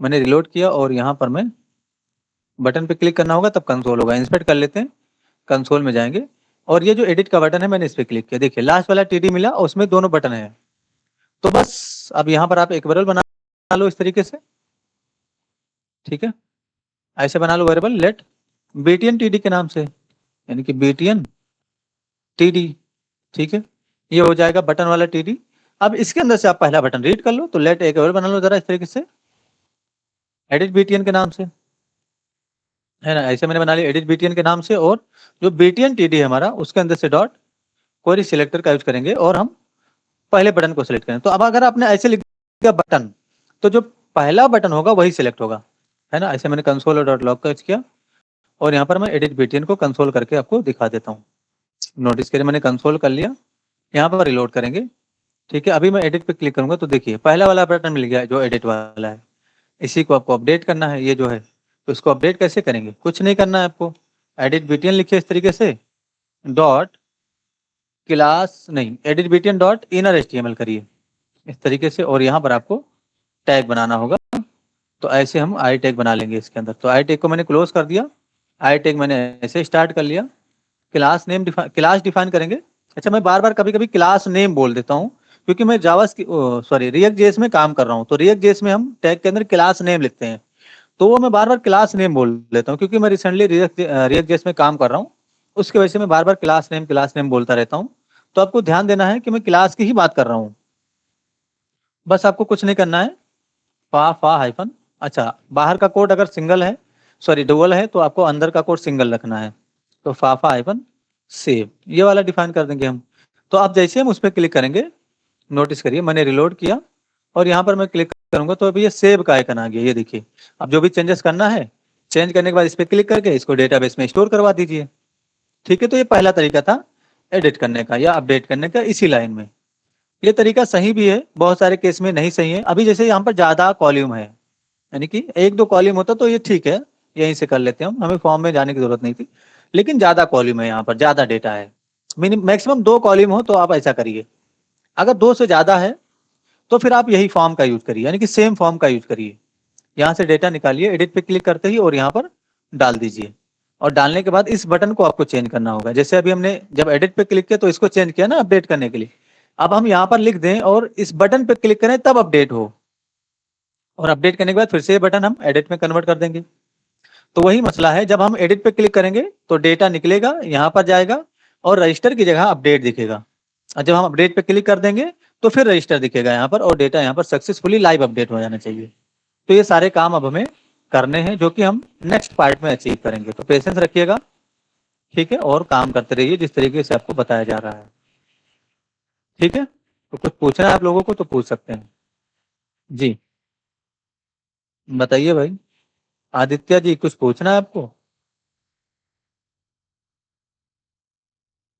मैंने रिलोड किया और यहाँ पर मैं बटन पे क्लिक करना होगा तब कंसोल होगा। इंस्पेक्ट कर लेते हैं, कंसोल में जाएंगे और ये जो एडिट का बटन है मैंने इस पे क्लिक किया, देखिए लास्ट वाला टीडी मिला और उसमें दोनों बटन है। तो बस अब यहाँ पर आप एक वेरिएबल बना लो इस तरीके से, ठीक है? ऐसे बना लो वेरिएबल, लेट बीटीएन टीडी के नाम से, यानी कि बीटीएन टीडी, ठीक है? ये हो जाएगा बटन वाला टीडी। अब इसके अंदर से आप पहला बटन रीड कर लो, तो लेट एक वेरिएबल बना लो जरा इस तरीके से, एडिट बीटीएन के नाम से, है ना? ऐसे मैंने बना लिया एडिट बीटीएन के नाम से। और जो बीटीएन टीडी है हमारा, उसके अंदर से डॉट क्वेरी सिलेक्टर का यूज करेंगे और हम पहले बटन को सिलेक्ट करें। तो अब अगर आपने ऐसे लिख दिया बटन, तो जो पहला बटन होगा वही सिलेक्ट होगा, है ना। ऐसे मैंने कंसोल और डॉट लॉग का किया और यहाँ पर मैं एडिट बीटीएन को कंसोल करके आपको दिखा देता हूँ। नोटिस करिए मैंने कंसोल कर लिया, यहाँ पर रिलोड करेंगे, ठीक है। अभी मैं एडिट पे क्लिक करूंगा तो देखिए पहला वाला बटन मिल गया जो एडिट वाला है, इसी को आपको अपडेट करना है, ये जो है। तो इसको अपडेट कैसे करेंगे, कुछ नहीं करना है आपको, एडिट बीटीएन लिखिए इस तरीके से, डॉट क्लास नहीं, edit BTN dot inner HTML करिए इस तरीके से, और यहाँ पर आपको टैग बनाना होगा। तो ऐसे हम आई टैग बना लेंगे इसके अंदर। तो आई टैग को मैंने क्लोज कर दिया, आई टैग मैंने ऐसे स्टार्ट कर लिया। क्लास नेम क्लास डिफाइन करेंगे। अच्छा, मैं बार बार कभी कभी क्लास नेम बोल देता हूँ क्योंकि मैं रिएक्ट जेएस में काम कर रहा हूँ। तो रिएक्ट जेएस में हम टैग के अंदर क्लास नेम लिखते हैं, तो वो मैं बार बार क्लास नेम बोल देता हूँ क्योंकि मैं रिसेंटली रिएक्ट जेएस में काम कर रहा हूँ, उसकी वजह से मैं बार बार क्लास नेम बोलता रहता हूँ। तो आपको ध्यान देना है कि मैं क्लास की ही बात कर रहा हूँ। बस आपको कुछ नहीं करना है, फा हाइफन, अच्छा बाहर का कोड अगर सिंगल है, डुअल है, तो आपको अंदर का कोड सिंगल रखना है। तो फाफा हाइफन सेव, ये वाला डिफाइन कर देंगे हम। तो आप जैसे हम उस पर क्लिक करेंगे, नोटिस करिए मैंने रिलोड किया और यहाँ पर मैं क्लिक करूंगा तो अभी ये सेव का आइकन आ गया, ये देखिए। अब जो भी चेंजेस करना है, चेंज करने के बाद इस पर क्लिक करके इसको डेटाबेस में स्टोर करवा दीजिए, ठीक है। तो ये पहला तरीका था एडिट करने का या अपडेट करने का इसी लाइन में। ये तरीका सही भी है, बहुत सारे केस में नहीं सही है। अभी जैसे यहाँ पर ज्यादा कॉल्यूम है, यानी कि एक दो कॉलम होता तो ये ठीक है, यहीं से कर लेते हैं हमें फॉर्म में जाने की जरूरत नहीं थी। लेकिन ज्यादा कॉलम है, यहाँ पर ज्यादा डेटा है, मैक्सिमम 2 कॉलम हो तो आप ऐसा करिए। अगर 2 से ज्यादा है तो फिर आप यही फॉर्म का यूज करिए, यानी कि सेम फॉर्म का यूज करिए। यहाँ से डेटा निकालिए, एडिट पे क्लिक करते ही और यहाँ पर डाल दीजिए। और डालने के बाद इस बटन को आपको चेंज करना होगा। जैसे अभी हमने जब एडिट पे क्लिक किया तो इसको चेंज किया ना अपडेट करने के लिए। अब हम यहाँ पर लिख दें और इस बटन पे क्लिक करें तब अपडेट हो, और अपडेट करने के बाद फिर से ये बटन हम एडिट में कन्वर्ट कर देंगे। तो वही मसला है, जब हम एडिट पे क्लिक करेंगे तो डेटा निकलेगा, यहाँ पर जाएगा और रजिस्टर की जगह अपडेट दिखेगा। और जब हम अपडेट पे क्लिक कर देंगे तो फिर रजिस्टर दिखेगा यहाँ पर, और डेटा यहाँ पर सक्सेसफुली लाइव अपडेट हो जाना चाहिए। तो ये सारे काम अब हमें करने हैं जो कि हम नेक्स्ट पार्ट में अचीव करेंगे। तो पेशेंस रखिएगा, ठीक है, और काम करते रहिए जिस तरीके से आपको बताया जा रहा है, ठीक है। तो कुछ पूछना है आप लोगों को तो पूछ सकते हैं जी, बताइए भाई। आदित्य जी कुछ पूछना है आपको?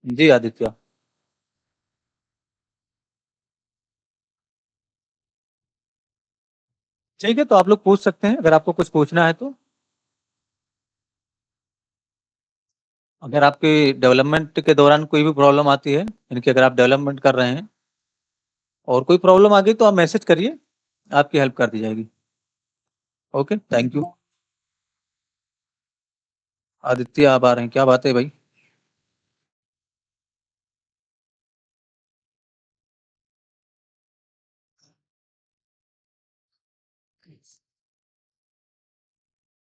जी आदित्य, ठीक है, तो आप लोग पूछ सकते हैं अगर आपको कुछ पूछना है तो। अगर आपकी डेवलपमेंट के दौरान कोई भी प्रॉब्लम आती है, यानी कि अगर आप डेवलपमेंट कर रहे हैं और कोई प्रॉब्लम आ गई तो आप मैसेज करिए, आपकी हेल्प कर दी जाएगी। Okay, thank you. आदित्य आप आ रहे हैं, क्या बात है भाई?